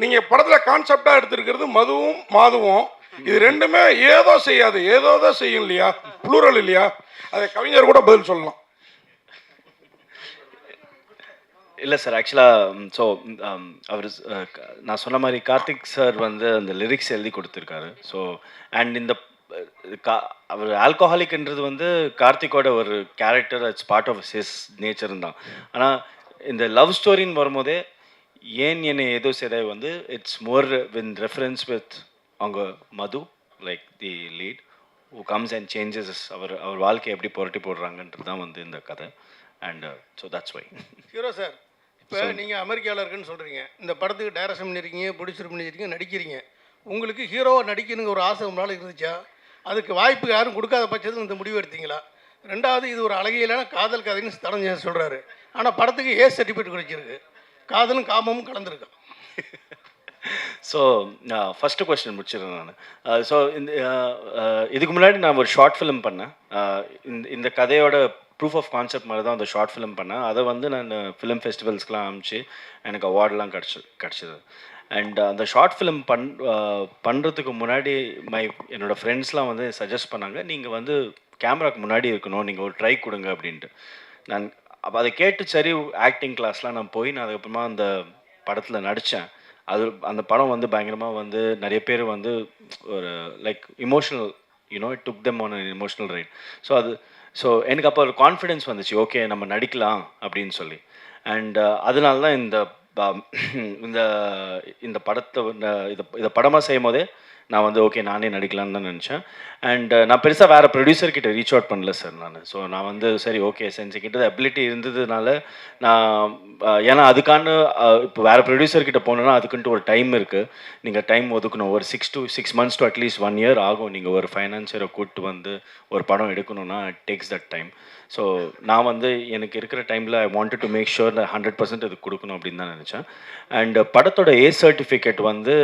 நீங்கள் படத்தில் கான்செப்டாக எடுத்திருக்கிறது மதுவும் மாதுவும், இது ரெண்டுமே ஏதோ செய்யாது, ஏதோ தான் செய்யும் இல்லையா, ப்ளூரல் இல்லையா? அதை கவிஞர் கூட பதில் சொல்லலாம். இல்லை சார், ஆக்சுவலாக ஸோ அவர் நான் சொன்ன மாதிரி கார்த்திக் சார் வந்து அந்த லிரிக்ஸ் எழுதி கொடுத்துருக்காரு. ஸோ அண்ட் இந்த அவர் ஆல்கஹாலிக்ன்றது வந்து கார்த்திக்கோட ஒரு character, it's part of his nature தான். ஆனால் இந்த லவ் ஸ்டோரின்னு வரும்போதே ஏன் என்னை ஏதோ செய்தாய் வந்து it's more win reference with அவங்க Madhu, like the lead who comes and changes அவர் வாழ்க்கையை எப்படி புரட்டி போடுறாங்கன்றது தான் வந்து இந்த கதை. And so that's why. Hero sir, இப்போ நீங்கள் அமெரிக்காவில் இருக்குன்னு சொல்கிறீங்க, இந்த படத்துக்கு டைரக்ஷன் பண்ணியிருக்கீங்க, ப்ரொடியூசர் பண்ணியிருக்கீங்க, நடிக்கிறீங்க. உங்களுக்கு ஹீரோவை நடிக்கணுங்கிற ஒரு ஆசை உங்களால் இருந்துச்சா? அதுக்கு வாய்ப்பு யாரும் கொடுக்காத பட்சத்தில் இந்த முடிவு எடுத்தீங்களா? ரெண்டாவது, இது ஒரு அழகியலான காதல் கதைன்னு தரஞ்சன் சொல்கிறாரு. ஆனால் படத்துக்கு ஏ சர்டிஃபிகேட் கிடைச்சிருக்கு, காதலும் காமமும் கலந்துருக்கு. ஸோ ஃபஸ்ட்டு கொஸ்டின் முடிச்சிடுறேன் நான். ஸோ இதுக்கு முன்னாடி நான் ஒரு ஷார்ட் ஃபிலிம் பண்ணேன். இந்த கதையோட ப்ரூஃப் ஆஃப் கான்செப்ட் மாதிரி தான் அந்த ஷார்ட் ஃபிலிம் பண்ணேன். அதை வந்து நான் ஃபிலிம் ஃபெஸ்டிவல்ஸ்க்கெலாம் அனுப்பிச்சு எனக்கு அவார்டெலாம் கிடச்சிது. அண்ட் அந்த ஷார்ட் ஃபிலிம் பண்ணுறதுக்கு முன்னாடி என்னோடய ஃப்ரெண்ட்ஸ்லாம் வந்து சஜஸ்ட் பண்ணாங்க, நீங்கள் வந்து கேமராக்கு முன்னாடி இருக்கணும், நீங்கள் ஒரு ட்ரை கொடுங்க அப்படின்ட்டு. நான் அப்போ அதை கேட்டு சரி ஆக்டிங் கிளாஸ்லாம் நான் போய் நான் அதுக்கப்புறமா அந்த படத்தில் நடித்தேன். அது அந்த படம் வந்து பயங்கரமாக வந்து நிறைய பேர் வந்து ஒரு like emotional it took them on an emotional right. So எனக்கு அப்போ ஒரு கான்ஃபிடென்ஸ் வந்துச்சு, ஓகே நம்ம நடிக்கலாம் அப்படின்னு சொல்லி. அண்ட் அதனால தான் இந்த படத்தை இதை படமாக செய்யும் போதே நான் வந்து ஓகே நானே நடிக்கலான்னு தான் நினச்சேன். அண்ட் நான் பெருசாக வேறு ப்ரொடியூசர்கிட்ட ரீச் அவுட் பண்ணல சார் நான். ஸோ நான் வந்து சரி ஓகே செஞ்சுக்கிட்ட அபிலிட்டி இருந்ததுனால நான் ஏன்னா அதுக்கான இப்போ வேறு ப்ரொடியூசர்கிட்ட போனோன்னா அதுக்குன்ட்டு ஒரு டைம் இருக்குது, நீங்கள் டைம் ஒதுக்கணும். ஒரு 6 months to அட்லீஸ்ட் 1 year ஆகும். நீங்கள் ஒரு ஃபைனான்சியரை கூப்பிட்டு வந்து ஒரு படம் எடுக்கணும்னா it takes that time. So நான் வந்து எனக்கு இருக்கிற டைமில் I wanted to make sure 100% இது கொடுக்கணும் அப்படின்னு தான் நினச்சேன். அண்ட் படத்தோட ஏ சர்டிஃபிகேட் வந்து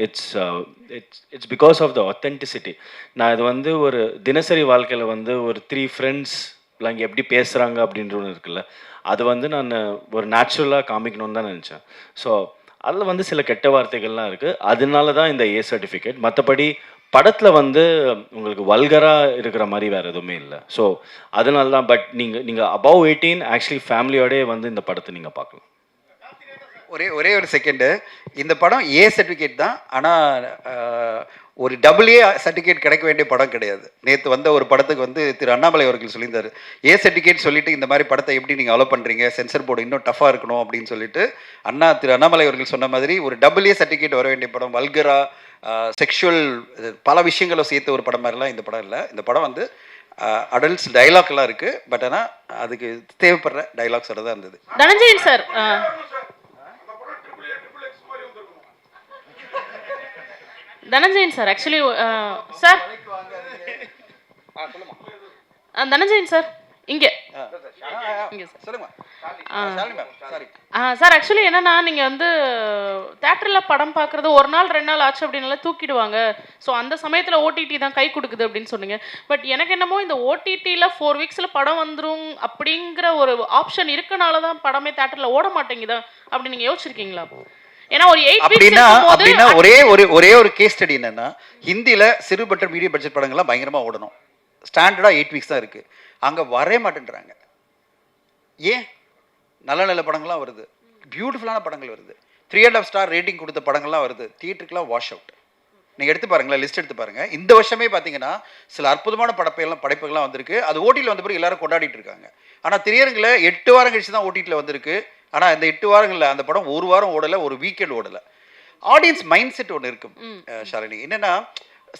it's because of the authenticity. நான் இது வந்து ஒரு தினசரி வாழ்க்கையில் வந்து ஒரு 3 friends இங்கே எப்படி பேசுகிறாங்க அப்படின்ற ஒன்று இருக்குல்ல, அது வந்து நான் ஒரு நேச்சுரலாக காமிக்கணும்னு தான் நினச்சேன். ஸோ அதில் வந்து சில கெட்ட வார்த்தைகள்லாம் இருக்குது, அதனால தான் இந்த ஏ சர்டிஃபிகேட். மற்றபடி படத்தில் வந்து உங்களுக்கு வல்கராக இருக்கிற மாதிரி வேறு எதுவுமே இல்லை. ஸோ அதனால தான். பட் நீங்கள் அபவ் 18 ஆக்சுவலி ஃபேமிலியோடே வந்து இந்த படத்தை நீங்கள் பார்க்கலாம். ஒரே ஒரு செகண்டு. இந்த படம் ஏ சர்டிஃபிகேட் தான், ஆனால் ஒரு டபுள் ஏ சர்டிஃபிகேட் கிடைக்க வேண்டிய படம் கிடையாது. நேற்று வந்த ஒரு படத்துக்கு வந்து திரு அண்ணாமலை அவர்கள் சொல்லியிருந்தார், ஏ சர்டிஃபிகேட் சொல்லிட்டு இந்த மாதிரி படத்தை எப்படி நீங்கள் அலோ பண்ணுறீங்க, சென்சர் போர்டு இன்னும் டஃபாக இருக்கணும் அப்படின்னு சொல்லிட்டு திரு அண்ணாமலை அவர்கள் சொன்ன மாதிரி ஒரு டபுள் ஏ சர்டிஃபிகேட் வர வேண்டிய படம், வல்கரா செக்ஷுவல் பல விஷயங்களை சேர்த்து ஒரு படம் மாதிரிலாம் இந்த படம் இல்லை. இந்த படம் வந்து அடல்ட்ஸ் டைலாக்லாம் இருக்குது, பட் ஆனால் அதுக்கு தேவைப்படுற டைலாக்ஸோட தான் இருந்தது. Dhananjayan sir, Dhananjayan sir actually sir, Dhananjayan sir இங்கே இங்கே சார். சொல்லுங்க சார் ஆக்சுவலி என்னன்னா, நீங்கள் வந்து தேட்டரில் படம் பார்க்குறது ஒரு நாள் 2 நாள் ஆச்சு அப்படின்னால தூக்கிடுவாங்க. ஸோ அந்த சமயத்தில் ஓடிடி தான் கை கொடுக்குது அப்படின்னு சொன்னீங்க. பட் எனக்கு என்னமோ இந்த ஓடிடியில் 4 வீக்ஸில் படம் வந்துடும் அப்படிங்கிற ஒரு ஆப்ஷன் இருக்கனால தான் படமே தேட்டரில் ஓட மாட்டேங்குதா அப்படி நீங்கள் யோசிச்சிருக்கீங்களா? ஏன்னா ஒரு 8 அப்படின்னா ஒரே ஒரு கேஸ் ஸ்டடி என்னன்னா, ஹிந்தியில் சிறு மற்றும் மீடியம் பட்ஜெட் படங்கள்லாம் பயங்கரமாக ஓடணும். ஸ்டாண்டர்டாக 8 வீக்ஸ் தான் இருக்குது. அங்கே வரவே மாட்டேன்றாங்க. ஏன்? நல்ல நல்ல படங்கள்லாம் வருது, பியூட்டிஃபுல்லான படங்கள் வருது, 3.5 ஸ்டார் ரேட்டிங் கொடுத்த படங்கள்லாம் வருது, தியேட்டருக்குலாம் வாஷ் அவுட். நீங்கள் எடுத்து பாருங்களேன், லிஸ்ட் எடுத்து பாருங்கள். இந்த வருஷமே பார்த்தீங்கன்னா சில அற்புதமான படைப்புகள்லாம் வந்திருக்கு. அது ஓடியில் வந்த பிறகு எல்லாரும் கொண்டாடிட்டு இருக்காங்க. ஆனால் திரையரங்கில் 8 வாரம் கழிச்சு தான் ஓடிடியில் வந்திருக்கு. ஆனால் இந்த 8 வாரங்களில் அந்த படம் ஒரு வாரம் ஓடலை, ஒரு வீக்கெண்ட் ஓடலை. ஆடியன்ஸ் மைண்ட் செட் ஒன்று இருக்கும் ஷாலினி. என்னென்னா,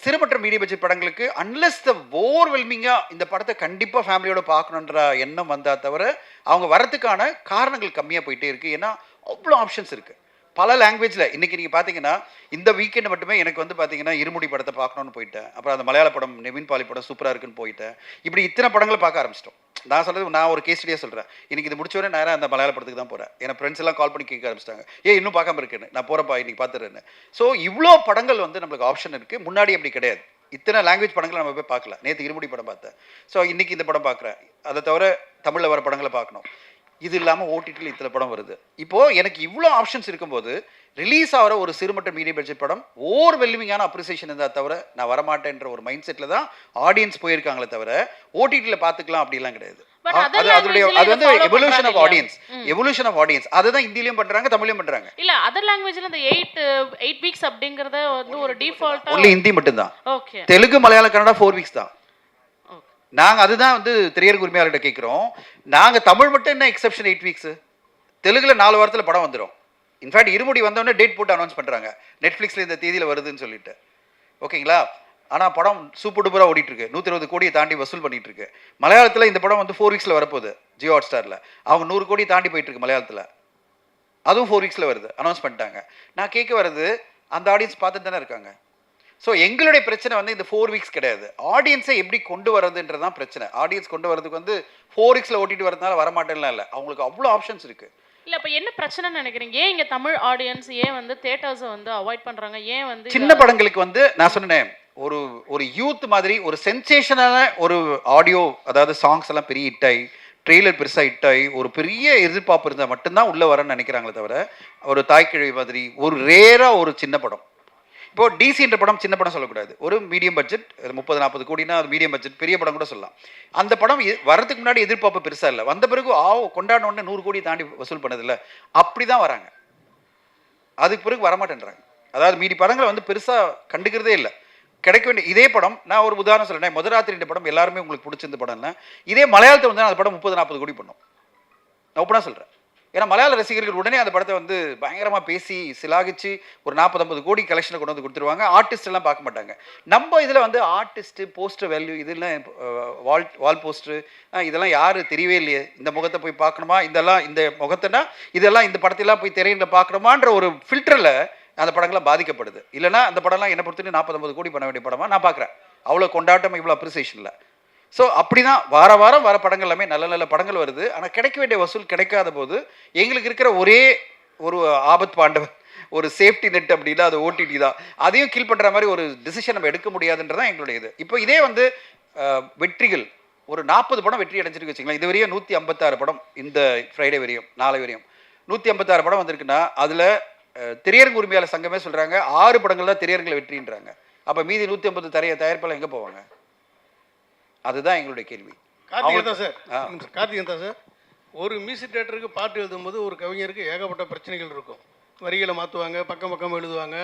சிறு மற்றும் மீடியம் பட்ஜெட் படங்களுக்கு அன்லெஸ் த ஓவர்வெல்மிங்காக இந்த படத்தை கண்டிப்பாக ஃபேமிலியோட பார்க்கணுன்ற எண்ணம் வந்தால் தவிர அவங்க வரத்துக்கான காரணங்கள் கம்மியாக போயிட்டே இருக்குது. ஏன்னா அவ்வளோ ஆப்ஷன்ஸ் இருக்குது பல லாங்குவேஜில். இன்றைக்கி நீங்கள் பார்த்தீங்கன்னா இந்த வீக்கெண்டு மட்டுமே எனக்கு வந்து பார்த்தீங்கன்னா இருமுடி படத்தை பார்க்கணுன்னு போயிட்டேன். அப்புறம் அந்த மலையாள படம் நெவின் பாலி படம் சூப்பராக இருக்குன்னு போயிட்டேன். இப்படி இத்தனை படங்களை பார்க்க ஆரம்பிச்சிட்டோம். நான் சொல்கிறது, நான் ஒரு கேஸ் ஸ்டடியாக சொல்கிறேன். இன்றைக்கி இது முடிச்சவரை நேரம் அந்த மலையாள படத்துக்கு தான் போகிறேன். என் ஃப்ரெண்ட்ஸ் எல்லாம் கால் பண்ணி கேட்க ஆரம்பிச்சிட்டாங்க, இன்னும் பார்க்காம இருக்குன்னு. நான் போகிறப்பா இன்றைக்கி பார்த்துறேன்னு. ஸோ இவ்வளோ படங்கள் வந்து நம்மளுக்கு ஆப்ஷன் இருக்குது. முன்னாடி அப்படி கிடையாது. இத்தனை லாங்குவேஜ் படங்களை நம்ம போய் பார்க்கல. நேற்று இருமுடி படம் பார்த்தேன். ஸோ இன்றைக்கி இந்த படம் பார்க்குறேன். அதை தவிர தமிழில் வர படங்களை பார்க்கணும். இது இல்லாமல் ஓடிடியில் இத்தனை படம் வருது. இப்போது எனக்கு இவ்வளோ ஆப்ஷன்ஸ் இருக்கும்போது ரிலீஸ் ஆகிற ஒரு சிறு மற்றும் மீடியம் பட்ஜெட் படம் ஓவர்வெல்மிங்கான அப்ரிசியேஷன் இருந்தால் தவிர நான் வரமாட்டேன்ற ஒரு மைண்ட் செட்டில் தான் ஆடியன்ஸ் போயிருக்காங்களே தவிர ஓடிடியில் பார்த்துக்கலாம் அப்படிலாம் கிடையாது. அது வந்து எவல்யூஷன் ஆஃப் ஆடியன்ஸ். அதுதான் ஹிந்திலையும் பண்றாங்க, தமிழ்லையும் பண்றாங்க. இல்ல அதர் லாங்குவேஜ்ல அந்த 8 வீக்ஸ் அப்படிங்கறத வந்து ஒரு டிஃபால்ட்டா ஒன்லி ஹிந்தி மட்டும் தான். ஓகே. தெலுங்கு, மலையாளம், கன்னடா 4 வீக்ஸ் தான். நாங்க அதுதான் வந்து திரையரங்கு உரிமையாளர்கிட்ட கேட்குறோம். நாங்க தமிழ் மட்டும் என்ன எக்ஸெப்ஷன் 8 வீக்ஸ். தெலுங்குல 4 வாரத்தில் படம் வந்துடும். இன்ஃபேக்ட் இருமுடி வந்தோடனே டேட் போட்டு அனௌன்ஸ் பண்ணுறாங்க, நெட்ஃப்ளிக்ஸில் இந்த தேதியில் வருதுன்னு சொல்லிட்டு. ஓகேங்களா? ஆனால் படம் சூப்பர் டூப்பராக ஓடிட்டுருக்கு. 120 கோடியை தாண்டி வசூல் பண்ணிட்டு இருக்கு. மலையாளத்தில் இந்த படம் வந்து 4 வீக்ஸில் வரப்போகுது. ஜியோ ஹாட் ஸ்டாரில் அவங்க 100 கோடி தாண்டி போயிட்டு இருக்கு மலையாளத்தில். அதுவும் 4 வீக்ஸில் வருது, அனௌன்ஸ் பண்ணிட்டாங்க. நான் கேட்க வர்றது, அந்த ஆடியன்ஸ் பார்த்துட்டு தானே இருக்காங்க. ஸோ எங்களுடைய பிரச்சனை வந்து இந்த 4 வீக்ஸ் கிடையாது. ஆடியன்ஸை எப்படி கொண்டு வரதுன்றதான் பிரச்சனை. ஆடியன்ஸ் கொண்டு வரதுக்கு வந்து 4 வீக்ஸில் ஓட்டிட்டு வரதுனால வரமாட்டேன்லாம் இல்லை. அவங்களுக்கு அவ்வளோ ஆப்ஷன்ஸ் இருக்குது. இல்ல அப்ப என்ன பிரச்சனைன்னு நினைக்கிறீங்க? ஏன் இங்க தமிழ் ஆடியன்ஸ் ஏன் வந்து தியேட்டர்ஸை வந்து அவாய்ட் பண்றாங்க? ஏன் வந்து சின்ன படங்களுக்கு வந்து நான் சொன்னேன், ஒரு யூத் மாதிரி ஒரு சென்சேஷனான ஒரு ஆடியோ, அதாவது சாங்ஸ் எல்லாம் பெரிய ஹிட் ஆகி, ட்ரெய்லர் பெருசாக ஹிட் ஆகி, ஒரு பெரிய எதிர்பார்ப்பு இருந்தால் மட்டும்தான் உள்ளே வரேன்னு நினைக்கிறாங்களே தவிர, ஒரு தாய்க்கிழவி மாதிரி ஒரு ரேராக ஒரு சின்ன படம். இப்போ டிசின்ற படம் சின்ன படம் சொல்லக்கூடாது. ஒரு மீடியம் பட்ஜெட் 30-40 கோடினா அது மீடியம் பட்ஜெட், பெரிய படம் கூட சொல்லலாம். அந்த படம் வரதுக்கு முன்னாடி எதிர்பார்ப்பு பெருசாக இல்லை, வந்த பிறகு கொண்டாடணுன்னு 100 கோடி தாண்டி வசூல் பண்ணதில்லை. அப்படி தான் வராங்க, அதுக்கு பிறகு வரமாட்டேன்றாங்க. அதாவது மீதி படங்களை வந்து பெருசாக கண்டுக்கிறதே இல்லை. கிடைக்க வேண்டிய இதே படம், நான் ஒரு உதாரணம் சொல்கிறேன், முதராத்திரின்ற படம் எல்லாருமே உங்களுக்கு பிடிச்சிருந்த படம்னா, இதே மலையாளத்தில் வந்து அந்த படம் 30-40 கோடி பண்ணும். நான் ஓப்பனாக சொல்கிறேன். ஏன்னா மலையாள ரசிகர்கள் உடனே அந்த படத்தை வந்து பயங்கரமாக பேசி சிலாகிச்சு ஒரு 40-50 கோடி கலெக்ஷனை கொண்டு வந்து கொடுத்துருவாங்க. ஆர்டிஸ்ட் எல்லாம் பார்க்க மாட்டாங்க. நம்ம இதில் வந்து ஆர்டிஸ்ட்டு, போஸ்டர் வேல்யூ, இதெல்லாம் வால் போஸ்டரு, இதெல்லாம் யார் தெரியவே இல்லையே, இந்த முகத்தை போய் பார்க்கணுமா, இந்த முகத்தைனா இதெல்லாம் இந்த படத்தெல்லாம் போய் திரையில பார்க்கணுமான்ற ஒரு ஃபில்டரில் அந்த படங்கள்லாம் பாதிக்கப்படுது. இல்லைனா அந்த படம்லாம் என்னை பொறுத்தவரைக்கும் 40-50 கோடி பண்ண வேண்டிய படமாக நான் பார்க்குறேன். அவ்வளோ கொண்டாட்டம், இவ்வளோ அப்ரிசியேஷனில். ஸோ அப்படி தான் வாரம் வர படங்கள் எல்லாமே நல்ல நல்ல படங்கள் வருது. ஆனால் கிடைக்க வேண்டிய வசூல் கிடைக்காத போது எங்களுக்கு இருக்கிற ஒரே ஒரு ஆபத் பாண்டவன், ஒரு சேஃப்டி நெட் அப்படின்னா அது ஓடிடி தான். அதையும் கீழ் பண்ணுற மாதிரி ஒரு டிசிஷன் நம்ம எடுக்க முடியாதுன்றதான் எங்களுடைய இது. இப்போ இதே வந்து வெற்றிகள் ஒரு 40 படம் வெற்றி அடைஞ்சிருக்கு வச்சுங்களேன். இது வரையும் 156 படம் இந்த ஃப்ரைடே வரையும், நாளை வரையும் 156 படம் வந்திருக்குன்னா அதில் திரையரங்கு உரிமையாளர் சங்கமே சொல்கிறாங்க 6 படங்கள் தான் திரையரங்கில் வெற்றின்றாங்க. அப்போ மீதி 150 தயாரிப்பாளர் எங்கே போவாங்க? அதுதான் எங்களுடைய கேள்வி. கார்த்திகேயன் சார், கார்த்திகேயன் சார், ஒரு மியூசிக் டேரக்டருக்கு பாட்டு எழுதும்போது ஒரு கவிஞருக்கு ஏகப்பட்ட பிரச்சனைகள் இருக்கும். வரிகளை மாற்றுவாங்க, பக்கம் பக்கம் எழுதுவாங்க,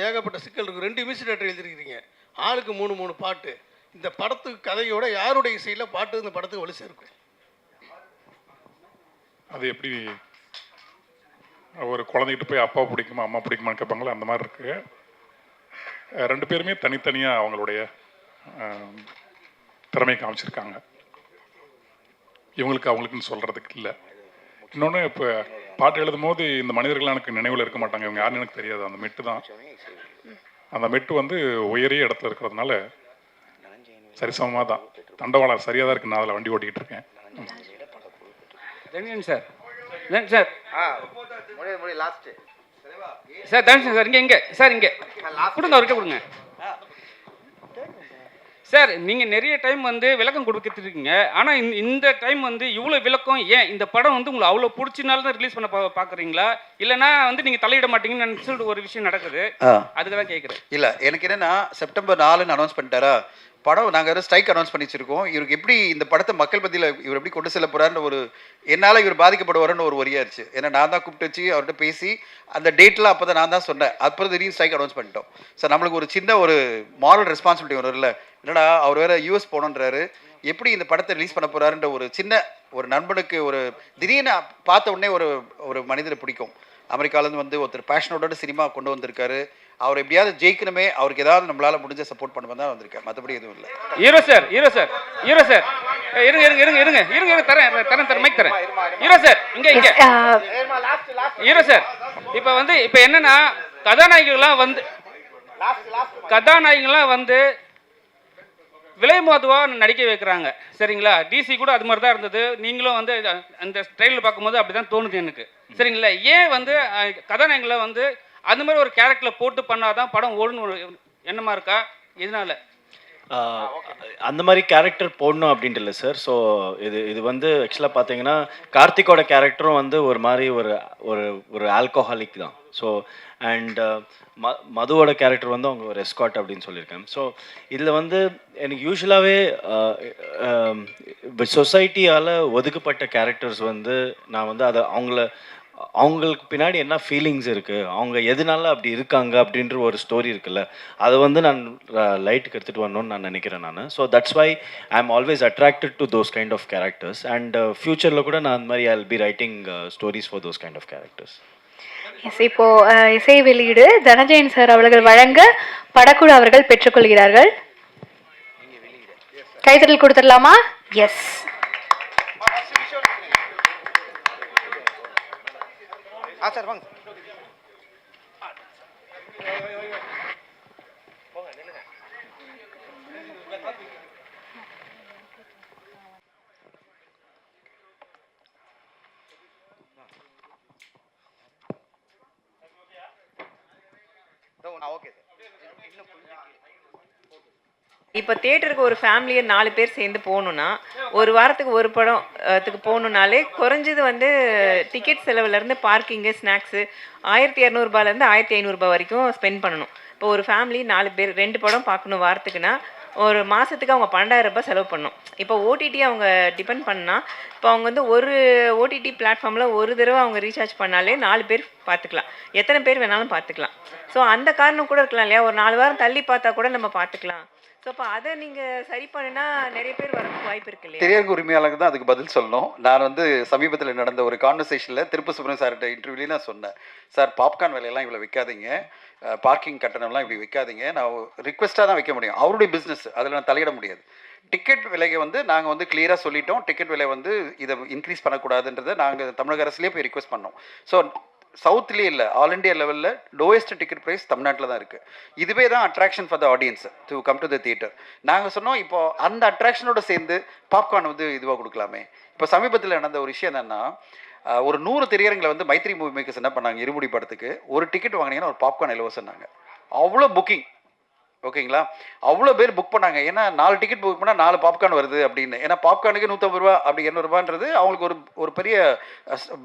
ஏகப்பட்ட சிக்கல் இருக்கும். 2 மியூசிக் டேரக்டர் எழுதிருக்கிறீங்க, ஆளுக்கு 3 பாட்டு. இந்த படத்துக்கு கதையோட யாருடைய இசையில் பாட்டு இந்த படத்துக்கு வலு சேர்க்கும்? அது எப்படி ஒரு குழந்தைகிட்ட போய் அப்பா பிடிக்குமா அம்மா பிடிக்குமான்னு கேட்பாங்களோ அந்த மாதிரி இருக்குது. 2 பேருமே தனித்தனியாக அவங்களுடைய திறமை காமிச்சிருக்காங்க. இவங்களுக்கு அவங்களுக்குன்னு சொல்கிறதுக்கு இல்லை. இன்னொன்று, இப்போ பாட்டு எழுதும் போது இந்த மனிதர்கள் எனக்கு நினைவில் இருக்க மாட்டாங்க. இவங்க யாருன்னு எனக்கு தெரியாது. அந்த மெட்டு தான். அந்த மெட்டு வந்து உயரிய இடத்துல இருக்கிறதுனால சரிசமமாக தான். தண்டவாளம் சரியாக தான் இருக்குது. நான் அதில் வண்டி ஓட்டிக்கிட்டு இருக்கேன். சார் சார் சார் தனுஷன் சார் இங்கே சார் இங்கே கொடுங்க, அவர்கிட்ட கொடுங்க சார். நீங்கள் நிறைய டைம் வந்து விளக்கம் கொடுத்துருக்கீங்க. ஆனால் இந்த டைம் வந்து இவ்வளோ விளக்கம் ஏன்? இந்த படம் வந்து உங்களுக்கு அவ்வளோ பிடிச்சினால தான் ரிலீஸ் பண்ண பார்க்குறீங்களா, இல்லைனா வந்து நீங்கள் தலையிட மாட்டீங்கன்னு நினச்சிட்டு ஒரு விஷயம் நடக்குது, அதுக்கு தான் கேட்குறேன். இல்லை, எனக்கு என்னென்னா செப்டம்பர் 4 அனௌன்ஸ் பண்ணிட்டாரா படம். நாங்கள் ஸ்ட்ரைக் அனௌன்ஸ் பண்ணி வச்சிருக்கோம். இவருக்கு எப்படி இந்த படத்தை மக்கள் மத்தியில் இவர் எப்படி கொண்டு செல்ல போகிறாருன்னு ஒரு என்னால் இவர் பாதிக்கப்படுவாருன்னு ஒரு வரியாயிருச்சு. ஏன்னா நான் தான் கூப்பிட்டு வச்சு அவர்கிட்ட பேசி அந்த டேட்லாம் அப்போ தான் நான் தான் சொன்னேன். அப்புறம் திடீர்னு ஸ்ட்ரைக் அனௌன்ஸ் பண்ணிட்டோம். சார் நம்மளுக்கு ஒரு சின்ன ஒரு மாரல் ரெஸ்பான்சிபிலிட்டி வரும் இல்லை? என்னடா அவர் வேறு யூஎஸ் போகணுன்றாரு, எப்படி இந்த படத்தை ரிலீஸ் பண்ண போகிறாருன்ற ஒரு சின்ன ஒரு நண்பனுக்கு ஒரு திடீர்னு பார்த்த உடனே ஒரு மனிதரை பிடிக்கும். அமெரிக்காவிலேருந்து வந்து ஒருத்தர் பேஷனோட சினிமா கொண்டு வந்திருக்காரு. அவர் எப்படியாவது ஜெயிக்கணுமே, அவருக்கு ஏதாவது நம்மளால முடிஞ்ச சப்போர்ட் பண்ண தான் வந்திருக்கேன், மற்றபடி எதுவும் இல்லை. ஹீரோ சார் இருங்க தரேன் மைக் தரேன். ஹீரோ சார் இங்கே ஹீரோ சார், இப்போ என்னன்னா கதாநாயகிகள்லாம் வந்து விலை மோதுவாக நடிக்க வைக்கிறாங்க, சரிங்களா? டிசி கூட அது மாதிரி தான் இருந்தது. நீங்களும் வந்து அந்த ட்ரெயிலில் பார்க்கும்போது அப்படி தான் தோணுது எனக்கு, சரிங்களா? ஏன் வந்து கதாநாயகங்களை வந்து அந்த மாதிரி ஒரு கேரக்டரில் போட்டு பண்ணாதான் படம் ஓடுன்னு ஒரு எண்ணமாக இருக்கா? எதனால அந்த மாதிரி கேரக்டர் போடணும் அப்படின்ட்டு இல்லை சார். ஸோ இது வந்து ஆக்சுவலாக பார்த்தீங்கன்னா கார்த்திக்கோட கேரக்டரும் வந்து ஒரு மாதிரி ஒரு ஆல்கோஹாலிக் தான். ஸோ அண்ட் மதுவோட கேரக்டர் வந்து அவங்க ஒரு எஸ்காட் அப்படின்னு சொல்லியிருக்கேன். ஸோ இதில் வந்து எனக்கு யூஸ்வலாகவே சொசைட்டியால் ஒதுக்கப்பட்ட கேரக்டர்ஸ் வந்து நான் வந்து அதை அவங்களுக்கு பின்னாடி என்ன ஃபீலிங்ஸ் இருக்குது, அவங்க எதனால அப்படி இருக்காங்க அப்படின்ற ஒரு ஸ்டோரி இருக்குல்ல, அதை வந்து நான் லைட்டுக்கு எடுத்துகிட்டு வரணும்னு நான் நினைக்கிறேன் நான். So that's why I am always attracted to those kind of characters. And ஃப்யூச்சரில் கூட நான் அந்த மாதிரி I will be writing stories for those kind of characters. இப்போ இசை வெளியீடு தனஞ்சயன் சார் அவர்கள் வழங்க படக்குழு அவர்கள் பெற்றுக்கொள்கிறார்கள். கைத்தறல் கொடுத்துடலாமா? எஸ். சார் வாங்க. Okay sir. இப்போ தியேட்டருக்கு ஒரு ஃபேமிலியை 4 பேர் சேர்ந்து போகணுன்னா ஒரு வாரத்துக்கு ஒரு படத்துக்கு போகணுன்னாலே குறைஞ்சது வந்து டிக்கெட் செலவுலேருந்து பார்க்கிங்கு ஸ்நாக்ஸு 1200 ரூபாயிலேருந்து 1500 ரூபாய் வரைக்கும் ஸ்பெண்ட் பண்ணணும். இப்போ ஒரு ஃபேமிலி 4 பேர் 2 படம் பார்க்கணும் வாரத்துக்குன்னா ஒரு மாதத்துக்கு அவங்க 12,000 ரூபாய் செலவு பண்ணணும். இப்போ ஓடிடி அவங்க டிபெண்ட் பண்ணால் இப்போ அவங்க வந்து ஒரு ஓடிடி பிளாட்ஃபார்மில் ஒரு தடவை அவங்க ரீசார்ஜ் பண்ணாலே 4 பேர் பார்த்துக்கலாம், எத்தனை பேர் வேணாலும் பார்த்துக்கலாம். ஸோ அந்த காரணம் கூட இருக்கலாம் இல்லையா? ஒரு 4 வாரம் தள்ளி பார்த்தா கூட நம்ம பார்த்துக்கலாம். ஸோ அப்போ அதை நீங்கள் சரி பண்ணுனா நிறைய பேர் வரதுக்கு வாய்ப்பு இருக்கு இல்லையா? திரையரங்கு உரிமையாளருக்கு தான் அதுக்கு பதில் சொல்லணும். நான் வந்து சமீபத்தில் நடந்த ஒரு கான்வர்சேஷனில் திருப்பு சுப்ரமணியன் சார்கிட்ட இன்டர்வியூலேயே நான் சொன்னேன், சார் பாப்கார்ன் விலையெல்லாம் இவ்வளோ விற்காதீங்க, பார்க்கிங் கட்டணம்லாம் இப்படி விற்காதீங்க, நான் ரிக்வெஸ்ட்டாக தான் வைக்க முடியும், அவருடைய பிஸ்னஸ், அதில் நான் தலையிட முடியாது. டிக்கெட் விலையை வந்து நாங்கள் வந்து கிளியராக சொல்லிட்டோம், டிக்கெட் விலை வந்து இதை இன்க்ரீஸ் பண்ணக்கூடாதுன்றதை நாங்கள் தமிழக அரசுலேயே போய் ரிக்வெஸ்ட் பண்ணோம். ஸோ சவுத்லேயே இல்லை, ஆல் இண்டியா லெவலில் லோயஸ்ட் டிக்கெட் ப்ரைஸ் தமிழ்நாட்டில் தான் இருக்குது. இதுவே தான் attraction for the audience to come to the theatre. நாங்கள் சொன்னோம் இப்போ அந்த அட்ராக்ஷனோட சேர்ந்து பாப்கார்ன் வந்து இதுவாக கொடுக்கலாமே. இப்போ சமீபத்தில் நடந்த ஒரு விஷயம் என்னென்னா, ஒரு 100 திரையரங்கில் வந்து மைத்ரி மூவி மேக்கர்ஸ் என்ன பண்ணாங்க, இருமுடி படத்துக்கு ஒரு டிக்கெட் வாங்கினீங்கன்னா ஒரு பாப்கார்ன் இலவசம்னாங்க. அவ்வளோ புக்கிங், ஓகேங்களா? அவ்வளோ பேர் புக் பண்ணாங்க. ஏன்னா 4 டிக்கெட் புக் பண்ணால் 4 பாப்கார்ன் வருது அப்படின்னு. ஏன்னா பாப்கார்னுக்கு ரூ. 150 அப்படி ரூ. 200 அவங்களுக்கு ஒரு பெரிய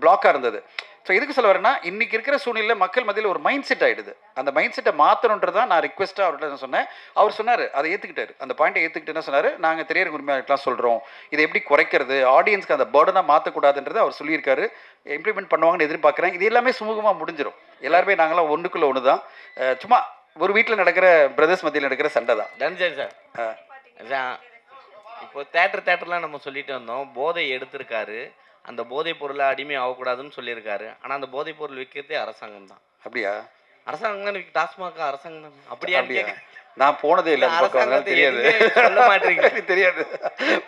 பிளாக்காக இருந்தது. ஸோ எதுக்கு சொல்ல வரேன்னா, இன்றைக்கி இருக்கிற சூழ்நிலையில் மக்கள் மத்தியில் ஒரு மைண்ட் செட் ஆகிடுது. அந்த மைண்ட் செட்டை மாற்றணுன்றது தான் நான் ரிக்வெஸ்ட்டாக அவர்கிட்ட சொன்னேன். அவர் சொன்னார், அதை ஏற்றுக்கிட்டார். அந்த பாயிண்ட்டை ஏற்றுக்கிட்டு என்ன சொன்னார், நாங்கள் திரையரங்கு உரிமையாளர்கள்லாம் சொல்கிறோம், இதை எப்படி குறைக்கிறது, ஆடியன்ஸ்க்கு அந்த பேர்டனாக மாற்றக்கூடாதுன்றது அவர் சொல்லியிருக்காரு. இம்ப்ளிமெண்ட் பண்ணுவாங்கன்னு எதிர்பார்க்குறேன். இது எல்லாமே சுமூகமாக முடிஞ்சிடும். எல்லாருமே நாங்களாம் ஒன்றுக்குள்ளே ஒன்று தான். சும்மா ஒரு வீட்டில் நடக்கிற பிரதர்ஸ் மத்தியில் நடக்கிற சண்டை தான். தனஞ்சயன் சார், இப்போ தேட்டர்லாம் நம்ம சொல்லிட்டு வந்தோம், போதை எடுத்திருக்காரு, அந்த போதைப் பொருளை அடிமை ஆகக்கூடாதுன்னு சொல்லியிருக்காரு. ஆனால் அந்த போதைப் பொருள் விற்கிறதே அரசாங்கம் தான். அப்படியா? அரசாங்கம் தான் டாஸ்மாக அரசாங்கம் தான். அப்படியா? நான் போனதே இல்லை, தெரியாது, சொல்ல மாட்டீங்க. தெரியாது.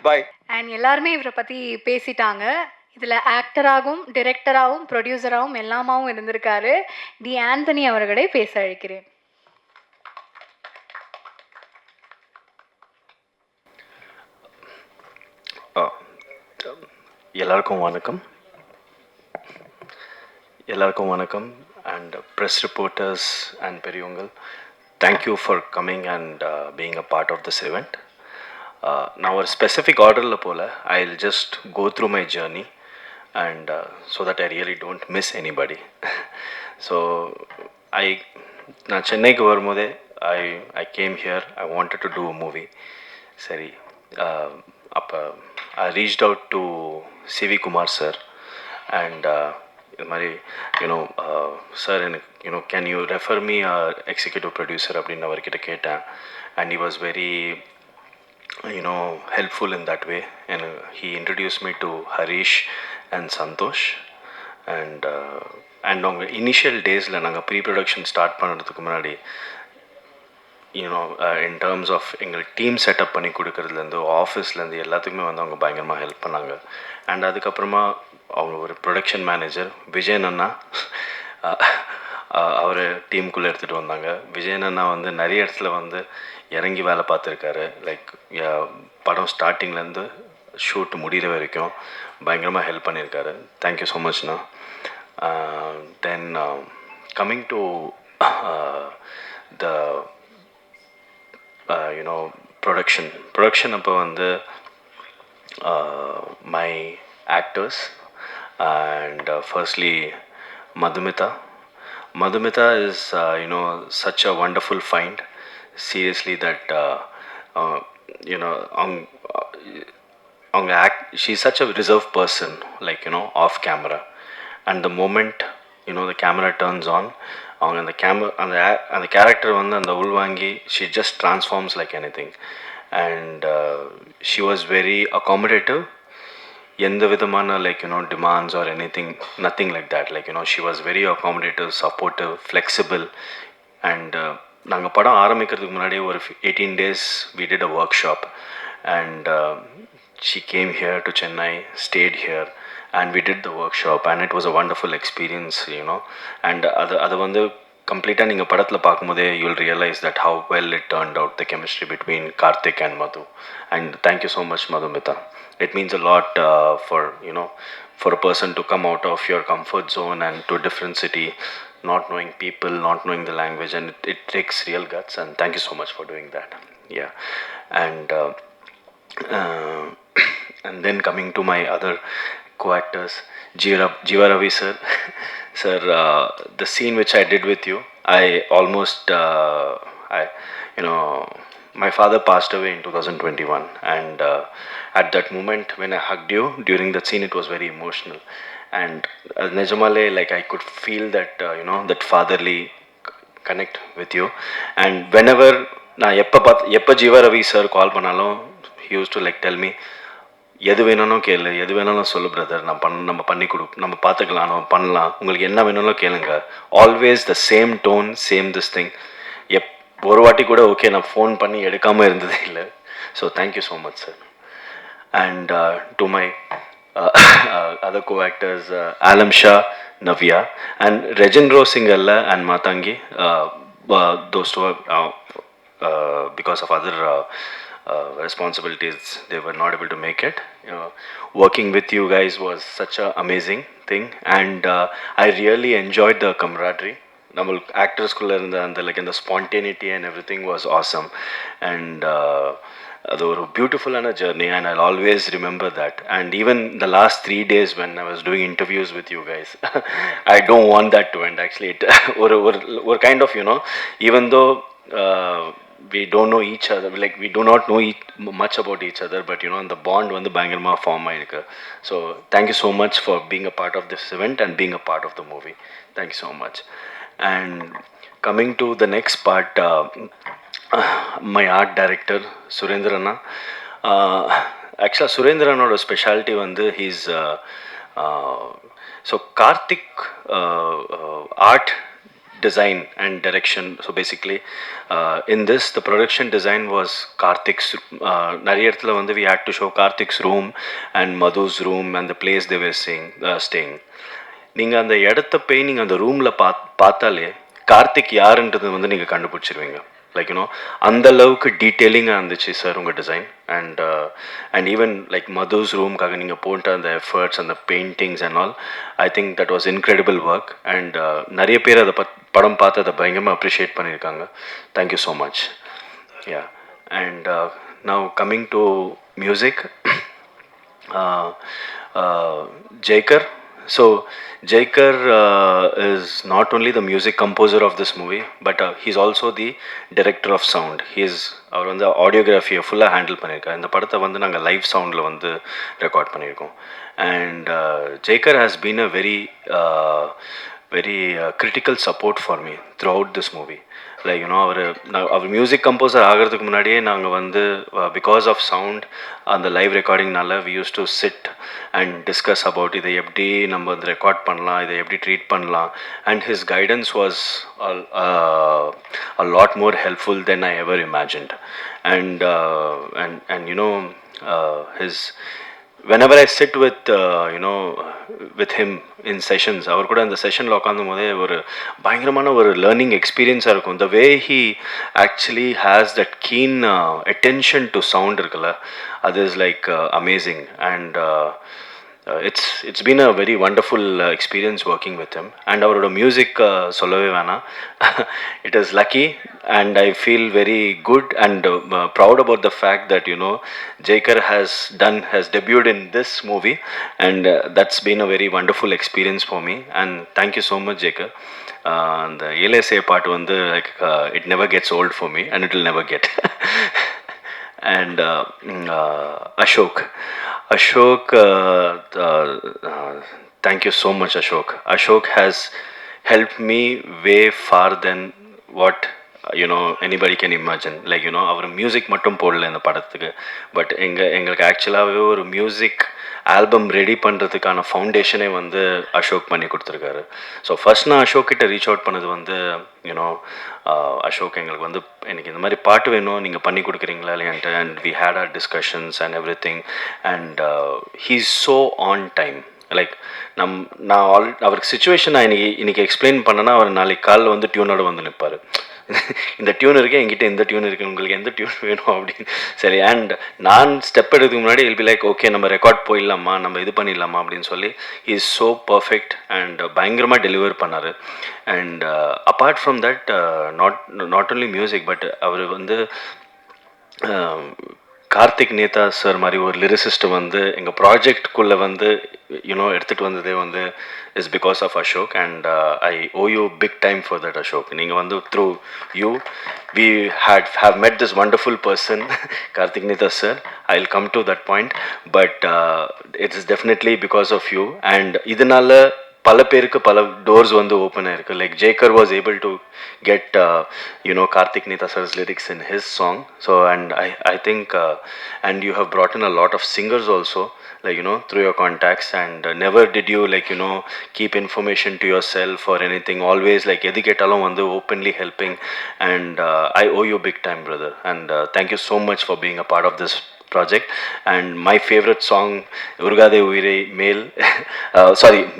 பாய். அண்ட் எல்லாருமே இவரை பற்றி பேசிட்டாங்க. இதில் ஆக்டராகவும் டிரெக்டராகவும் ப்ரொடியூசராகவும் எல்லாமாவும் இருந்திருக்காரு. டி ஆந்தனி அவர்களை பேச அழைக்கிறேன். எல்லாருக்கும் வணக்கம் and press reporters and பெரியவங்கள், thank you for coming and being a part of this event. நான் ஒரு ஸ்பெசிஃபிக் ஆர்டரில் போல, I'll just go through my journey and so that I really don't miss anybody. So நான் சென்னைக்கு வரும்போதே I came here, I wanted to do a movie. சரி, அப்போ I reached out to C.V. Kumar sir and இது மாதிரி sir எனக்கு can you refer me a executive producer அப்படின்னு அவர்கிட்ட கேட்டேன். And he was very helpful in that way, and he introduced me to Harish and Santosh. And அவங்க initial டேஸில் நாங்கள் pre-production start பண்ணுறதுக்கு முன்னாடி in terms of எங்கள் டீம் செட்டப் பண்ணி கொடுக்கறதுலேருந்து ஆஃபீஸ்லேருந்து எல்லாத்துக்குமே வந்து அவங்க பயங்கரமாக ஹெல்ப் பண்ணாங்க. அண்ட் அதுக்கப்புறமா அவங்க ஒரு ப்ரொடக்ஷன் மேனேஜர் விஜயன் அண்ணா அவர் டீமுக்குள்ளே எடுத்துகிட்டு வந்தாங்க. விஜயன் அண்ணா வந்து நிறைய இடத்துல வந்து இறங்கி வேலை பார்த்துருக்காரு. லைக் படம் ஸ்டார்டிங்லேருந்து ஷூட் முடிகிற வரைக்கும் பயங்கரமாக ஹெல்ப் பண்ணியிருக்காரு. தேங்க்யூ ஸோ மச்ண்ணா. Then coming to the production அப்போ வந்து my actors and firstly Madhumita is such a wonderful find, seriously, that she's such a reserved person, like off camera, and the moment the camera turns on, அவங்க அந்த character வந்து அந்த உள்வாங்கி she just transforms like anything. And she was very accommodative. எந்த விதமான demands or anything, nothing like that. She was very accommodative, supportive, flexible. And நாங்கள் படம் ஆரம்பிக்கிறதுக்கு முன்னாடி ஒரு 18 days we did a workshop, and she came here to Chennai, stayed here, and we did the workshop, and it was a wonderful experience, and அது வந்து கம்ப்ளீட்டாக நீங்கள் படத்தில் பார்க்கும்போதே you'll realize that how well it turned out, the chemistry between Karthik and Madhu. And thank you so much, Madhumita. It means a lot for a person to come out of your comfort zone and to a different city, not knowing people, not knowing the language, and it takes real guts, and thank you so much for doing that. Yeah. And and then coming to my other co-actors, Jiva Ravi sir. Sir, the scene which I did with you, I almost my father passed away in 2021, and at that moment when I hugged you during that scene, it was very emotional. And Nejamale, I could feel that that fatherly connect with you. And whenever na எப்ப Jiva Ravi sir call பண்ணாலும், he used to tell me, எது வேணும்னு கேளு, எது வேணாலும் சொல்லு brother, நம்ம பண்ணி நம்ம பார்த்துக்கலாம், நம்ம பண்ணலாம், உங்களுக்கு என்ன வேணும்னு கேளுங்க. Always the same tone, same this thing. ஒரு வாட்டி கூட ஓகே நான் ஃபோன் பண்ணி எடுக்காமல் இருந்ததே இல்லை. So thank you so much sir. And to my other co-actors, Alam Shah, Navya, and Rajendra Singalla and Matangi, those two because of other responsibilities, they were not able to make it. Working with you guys was such an amazing thing, and I really enjoyed the camaraderie. நம்மளுக்கு ஆக்டர்ஸ்குள்ளே இருந்த அந்த like இந்த spontaneity and every thing was awesome. And அது ஒரு பியூட்டிஃபுல்லான journey and I always remember that. And even the last 3 days when I was doing interviews with you guys, I don't want that to end actually. It ஒரு kind of, you know, even though we don't know each other, like we do not know much about each other, but you know, the bond வந்து பயங்கரமா form ஆயிருக்கு. So thank you so much for being a part of this event and being a part of the movie. Thank you so much. And coming to the next part, my art director Surendrana. Actually Surendranoட speciality வந்து he's so Karthik art design and direction. So basically in this the production design was Karthik's. நிறைய இடத்துல வந்து we had to show Karthik's room and Madhu's room and the place they were staying. நீங்கள் அந்த இடத்த போய் நீங்கள் அந்த ரூமில் பார்த்தாலே கார்த்திக் யாருன்றது வந்து நீங்கள் கண்டுபிடிச்சிருவீங்க. லைக் யூனோ அந்த அளவுக்கு டீட்டெயிலிங்காக இருந்துச்சு சார் உங்கள் design. And even like Madhu's ரூம்காக நீங்கள் போட்ட அந்த எஃபர்ட்ஸ், அந்த paintings and all, I think that was incredible work. And நிறைய பேர் அதை படம் பார்த்து அதை பயங்கரமாக அப்ரிஷியேட் பண்ணியிருக்காங்க. Thank you so much. Yeah. And now coming to music, Jaikar. So Jaikar is not only the music composer of this movie, but he's also the director of sound. அவர் வந்து ஆடியோகிராஃபியை ஃபுல்லாக ஹேண்டில் பண்ணியிருக்காரு. இந்த படத்தை வந்து நாங்கள் லைவ் சவுண்டில் வந்து record பண்ணியிருக்கோம். And Jaikar has been a very critical support for me throughout this movie. Like you know அவர் மியூசிக் கம்போசர் ஆகிறதுக்கு முன்னாடியே நாங்கள் வந்து பிகாஸ் ஆஃப் சவுண்ட் அந்த லைவ் ரெக்கார்டிங்னால we use to sit and discuss about இதை எப்படி நம்ம வந்து ரெக்கார்ட் பண்ணலாம், இதை எப்படி ட்ரீட் பண்ணலாம். And his guidance was a lot more helpful than I ever imagined. And you know, whenever I sit with with him in sessions, அவர் கூட அந்த செஷனில் உட்காந்தும் போதே ஒரு பயங்கரமான ஒரு லேர்னிங் எக்ஸ்பீரியன்ஸாக இருக்கும். The way he actually has that keen attention to sound இருக்குல்ல, அது is like amazing. And it's been a very wonderful experience working with him. And அவரோட மியூசிக் சொல்லவே வேணாம். It is lucky and I feel very good and proud about the fact that, you know, Jaikar has debuted in this movie, and that's been a very wonderful experience for me. And thank you so much, Jaikar. And the LSA part வந்து like it never gets old for me and it will never get. And Ashok, thank you so much, Ashok has helped me way far than what anybody can imagine. Like, our music மட்டும் போடல இந்த படத்துக்கு, but எங்களுக்கு ஆக்சுவலாகவே ஒரு music album ready பண்ணுறதுக்கான ஃபவுண்டேஷனே வந்து அசோக் பண்ணி கொடுத்துருக்காரு. ஸோ ஃபர்ஸ்ட் நான் அசோக் கிட்ட ரீச் அவுட் பண்ணது வந்து அசோக் எங்களுக்கு வந்து எனக்கு இந்த மாதிரி பாட்டு வேணும், நீங்கள் பண்ணி கொடுக்குறீங்களா இல்லையான்ட்டு. And we had our discussions and everything. And he is so on time. Like நான் அவருக்கு சுச்சுவேஷன் நான் இன்னைக்கு எக்ஸ்பிளைன் பண்ணேன்னா அவர் நாளைக்கு காலில் வந்து டியூனோட வந்து நிற்பார். இந்த டியூன் இருக்குது, என்கிட்ட இந்த டியூன் இருக்குது, உங்களுக்கு எந்த டியூன் வேணும் அப்படின்னு. சரி. அண்ட் நான் ஸ்டெப் எடுக்கிறதுக்கு முன்னாடி இல் பி லைக், ஓகே நம்ம ரெக்கார்ட் போயிடலாமா, நம்ம இது பண்ணிடலாமா அப்படின்னு சொல்லி இஸ் ஸோ பர்ஃபெக்ட் அண்ட் பயங்கரமாக டெலிவர் பண்ணார். And apart from that, not only music, but அவர் வந்து கார்த்திக் நேதா சார் மாதிரி ஒரு லிரிசிஸ்ட் வந்து எங்கள் ப்ராஜெக்ட்குள்ளே வந்து எடுத்துகிட்டு வந்ததே வந்து is because of Ashok. And I owe you big time for that Ashok. நீங்கள் வந்து through you we have met this wonderful person, Karthik Nitha sir. I'll come to that point, but it is definitely because of you. And idanaala பல பேருக்கு பல doors வந்து open ஆயிருக்கு. Like ஜேக்கர் was able to get Karthik Netha sir's lyrics in his song. So and I think and you have brought in a lot of singers also, like through your contacts. And never did you keep information to yourself or anything. Always எது கேட்டாலும் வந்து openly helping. And I owe you big time, brother. And thank you so much for being a part of this project. And my favorite song, Urugade Uire,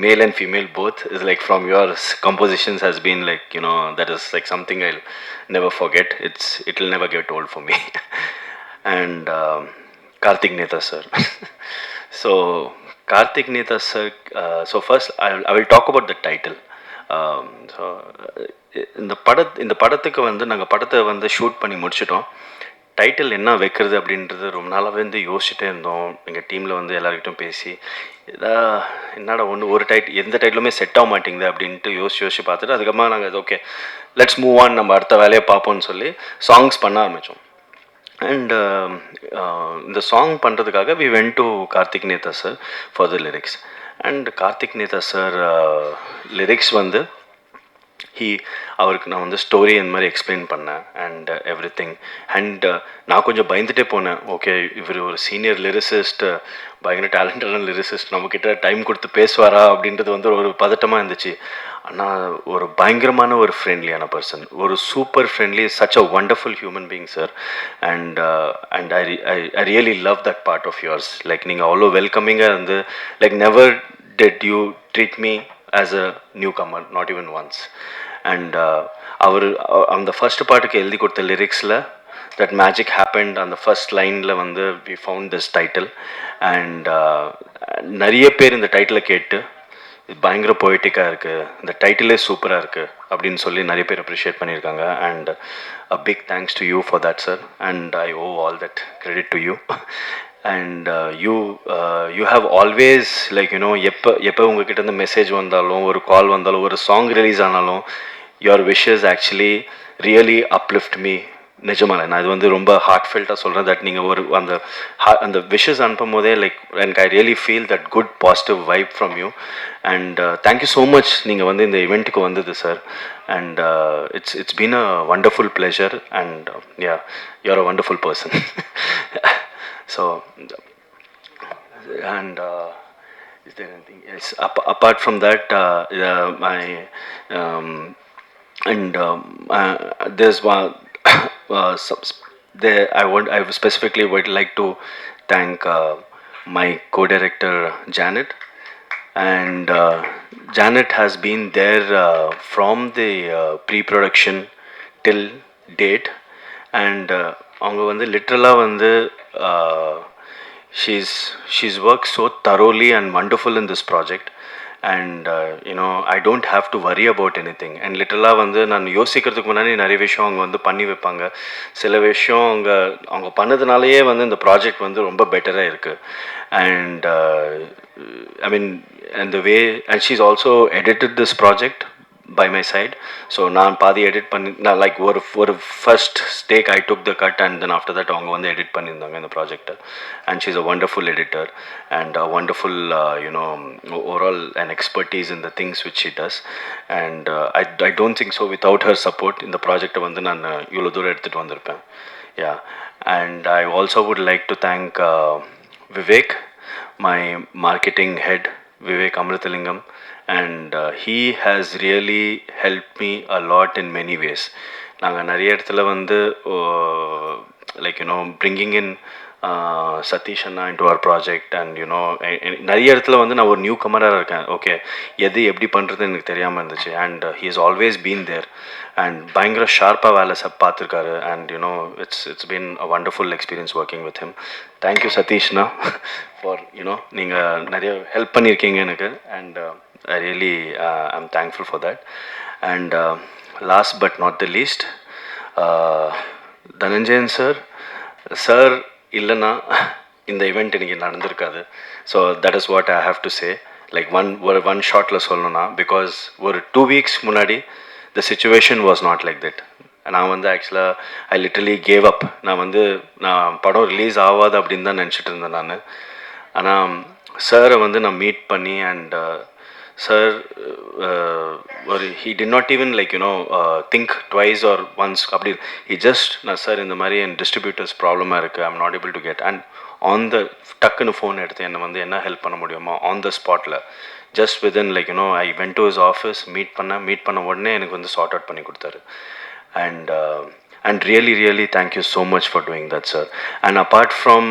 male and female both, is from your compositions, has been that is something I'll never forget. It'll never get old for me. And Karthik Netha sir. So Karthik Netha sir, so first I will talk about the title. So இந்த படத்துக்கு வந்து நாங்கள் படத்தை வந்து shoot பண்ணி முடிச்சிட்டோம். Title என்ன வைக்கிறது அப்படின்றது ரொம்ப நாளாகவே வந்து யோசிச்சுட்டே இருந்தோம். எங்கள் டீமில் வந்து எல்லாருக்கிட்டும் பேசி என்னடா ஒரு எந்த டைட்டிலுமே செட் ஆக மாட்டேங்குது அப்படின்ட்டு யோசிச்சு பார்த்துட்டு அதுக்கப்புறமா நாங்கள் ஓகே லெட்ஸ் மூவ் ஆன், நம்ம அடுத்த வேலையை பார்ப்போம்னு சொல்லி சாங்ஸ் பண்ண ஆரம்பித்தோம். அண்ட் இந்த சாங் பண்ணுறதுக்காக we went to Karthik Netha sir for the lyrics. And Karthik Netha sir lyrics வந்து அவருக்கு நான் வந்து ஸ்டோரி இந்த மாதிரி எக்ஸ்பிளைன் பண்ணேன் அண்ட் எவ்ரி திங். அண்ட் நான் கொஞ்சம் பயந்துட்டே போனேன். ஓகே, இவர் ஒரு சீனியர் லிரிசிஸ்ட், பயங்கர டேலண்டடான லிரிசிஸ்ட், நம்மக்கிட்ட டைம் கொடுத்து பேசுவாரா அப்படின்றது வந்து ஒரு பதட்டமாக இருந்துச்சு. ஆனால் ஒரு பயங்கரமான ஒரு ஃப்ரெண்ட்லியான பர்சன், ஒரு super friendly, such a wonderful human being sir. And and I really love that part of yours. Like நீங்கள் அவ்வளோ வெல்கமிங்காக இருந்து, like never did you treat me as a newcomer, not even once. And அவர் அந்த first பாட்டுக்கு எழுதி கொடுத்த லிரிக்ஸில் தட் மேஜிக் ஹேப்பன்ட், அந்த ஃபர்ஸ்ட் லைனில் வந்து we found this title. And நிறைய பேர் இந்த டைட்டிலை கேட்டு இது பயங்கர பொய்டிக்காக இருக்குது, இந்த டைட்டிலே சூப்பராக இருக்குது அப்படின்னு சொல்லி நிறைய பேர் அப்ரிஷியேட் பண்ணியிருக்காங்க. And a big thanks to you for that sir. And I owe all that credit to you. And you have always like எப்போ உங்ககிட்ட இருந்து மெசேஜ் வந்தாலும், ஒரு கால் வந்தாலும், ஒரு சாங் ரிலீஸ் ஆனாலும், your wishes actually really uplift me. நிஜமாக நான் இது வந்து ரொம்ப ஹார்ட்ஃபெல்ட்டாக சொல்கிறேன். தட் நீங்கள் அந்த விஷஸ் அனுப்பும் போதே லைக் எனக்கு I really feel that good positive vibe from you. And thank you so much நீங்கள் வந்து இந்த இவெண்ட்டுக்கு வந்தது sir. And it's been a wonderful pleasure. And yeah, you're a wonderful person. So, and is there anything else apart from that? There's one. I specifically would like to thank my co-director Janet. And Janet has been there from the pre-production till date. And அவங்க வந்து லிட்ரலாக வந்து she's worked so thoroughly and wonderful in this project. And I don't have to worry about anything. And லிட்ரலாக வந்து நான் யோசிக்கிறதுக்கு முன்னாடி நிறைய விஷயம் அவங்க வந்து பண்ணி வைப்பாங்க. சில விஷயம் அவங்க பண்ணதுனாலேயே வந்து இந்த ப்ராஜெக்ட் வந்து ரொம்ப பெட்டராக இருக்குது. And I mean, and the way, and she's also edited this project by my side. So நான் பாதி எடிட் பண்ணி, நான் லைக் ஒரு first stage I took the cut and then after that அவங்க வந்து எடிட் பண்ணியிருந்தாங்க இந்த ப்ராஜெக்டை. And she is a wonderful editor and a wonderful overall and expertise in the things which she does. And I don't think so without her support இந்த ப்ராஜெக்டை வந்து நான் இவ்வளோ தூரம் எடுத்துகிட்டு வந்திருப்பேன். Yeah, and I also would like to thank Vivek, my marketing head, Vivek Amrithalingam. And he has really helped me a lot in many ways. நாங்கள் நிறைய இடத்துல வந்து like bringing in Sathish anna into our project. And நிறைய இடத்துல வந்து நான் ஒரு new கமராக இருக்கேன். ஓகே, எது எப்படி பண்ணுறதுன்னு எனக்கு தெரியாமல் இருந்துச்சு. And he has always been there. And பயங்கர ஷார்ப்பாக வேலை பார்த்துருக்காரு. And it's been a wonderful experience working with him. Thank you சதீஷ்ண்ணா ஃபார் நீங்கள் நிறைய ஹெல்ப் பண்ணியிருக்கீங்க எனக்கு. And I really am thankful for that. And last but not the least, Dhananjayan sir இல்லைன்னா இந்த ஈவெண்ட் இன்றைக்கி நடந்திருக்காது. So that is what I have to say. Like one ஷார்ட்டில் சொல்லணும்னா, பிகாஸ் ஒரு 2 weeks முன்னாடி the situation was not like that. நான் வந்து ஆக்சுவலாக ஐ லிட்டரலி கேவ் அப். நான் படம் ரிலீஸ் ஆகாது அப்படின்னு தான் நினச்சிட்டு இருந்தேன் நான். ஆனால் சாரை வந்து நான் மீட் பண்ணி and sir he did not even think twice or once அப்படி. he just நான் சார் இந்த மாதிரி என் டிஸ்ட்ரிபியூட்டர்ஸ் ப்ராப்ளமாக இருக்குது, I'm not able to get. And on the டக்குன்னு ஃபோன் எடுத்து என்னை வந்து என்ன ஹெல்ப் பண்ண முடியுமோ ஆன் த ஸ்பாட்டில் just within I went to his office, meet பண்ண உடனே எனக்கு வந்து சார்ட் அவுட் பண்ணி கொடுத்தாரு. And really thank you so much for doing that, sir. And apart from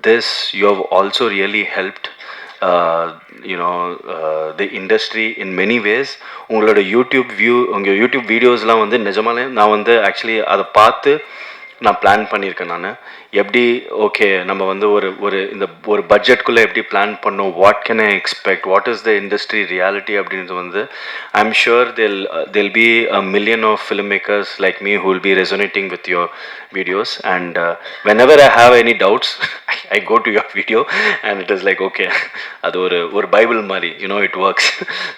this, you have also really helped the industry in many ways. உங்களோட YouTube வீடியோஸ்லாம் வந்து நிஜமாலே நான் வந்து ஆக்சுவலி அதை பார்த்து நான் பிளான் பண்ணியிருக்கேன். நான் எப்படி ஓகே நம்ம வந்து ஒரு பட்ஜெட்குள்ளே எப்படி பிளான் பண்ணோம், what can I expect, what is the industry reality அப்படின்றது வந்து I am sure there'll be a million of film makers like me who will be resonating with your videos. And whenever I have any doubts I go to your video and it is like okay அது ஒரு Bible மாதிரி, it works.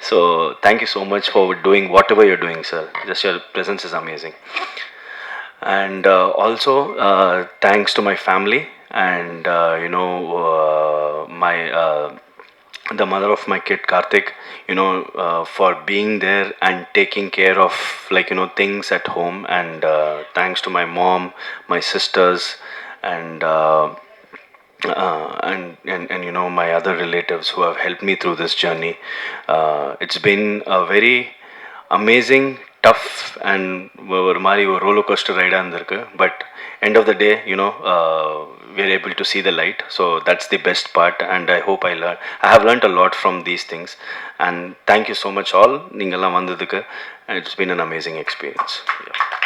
So thank you so much for doing whatever you're doing, sir. Just your presence is amazing. And also thanks to my family and my the mother of my kid Karthik, for being there and taking care of things at home. And thanks to my mom, my sisters, and my other relatives who have helped me through this journey. It's been a very amazing, tough and ஒரு மாதிரி ஒரு roller coaster ரைடாக இருந்திருக்கு. But end of the day, we are able to see the light. So that's the best part, and I hope I have learned a lot from these things. And thank you so much all. நீங்கெல்லாம் வந்ததுக்கு, it's been an amazing experience. Yeah.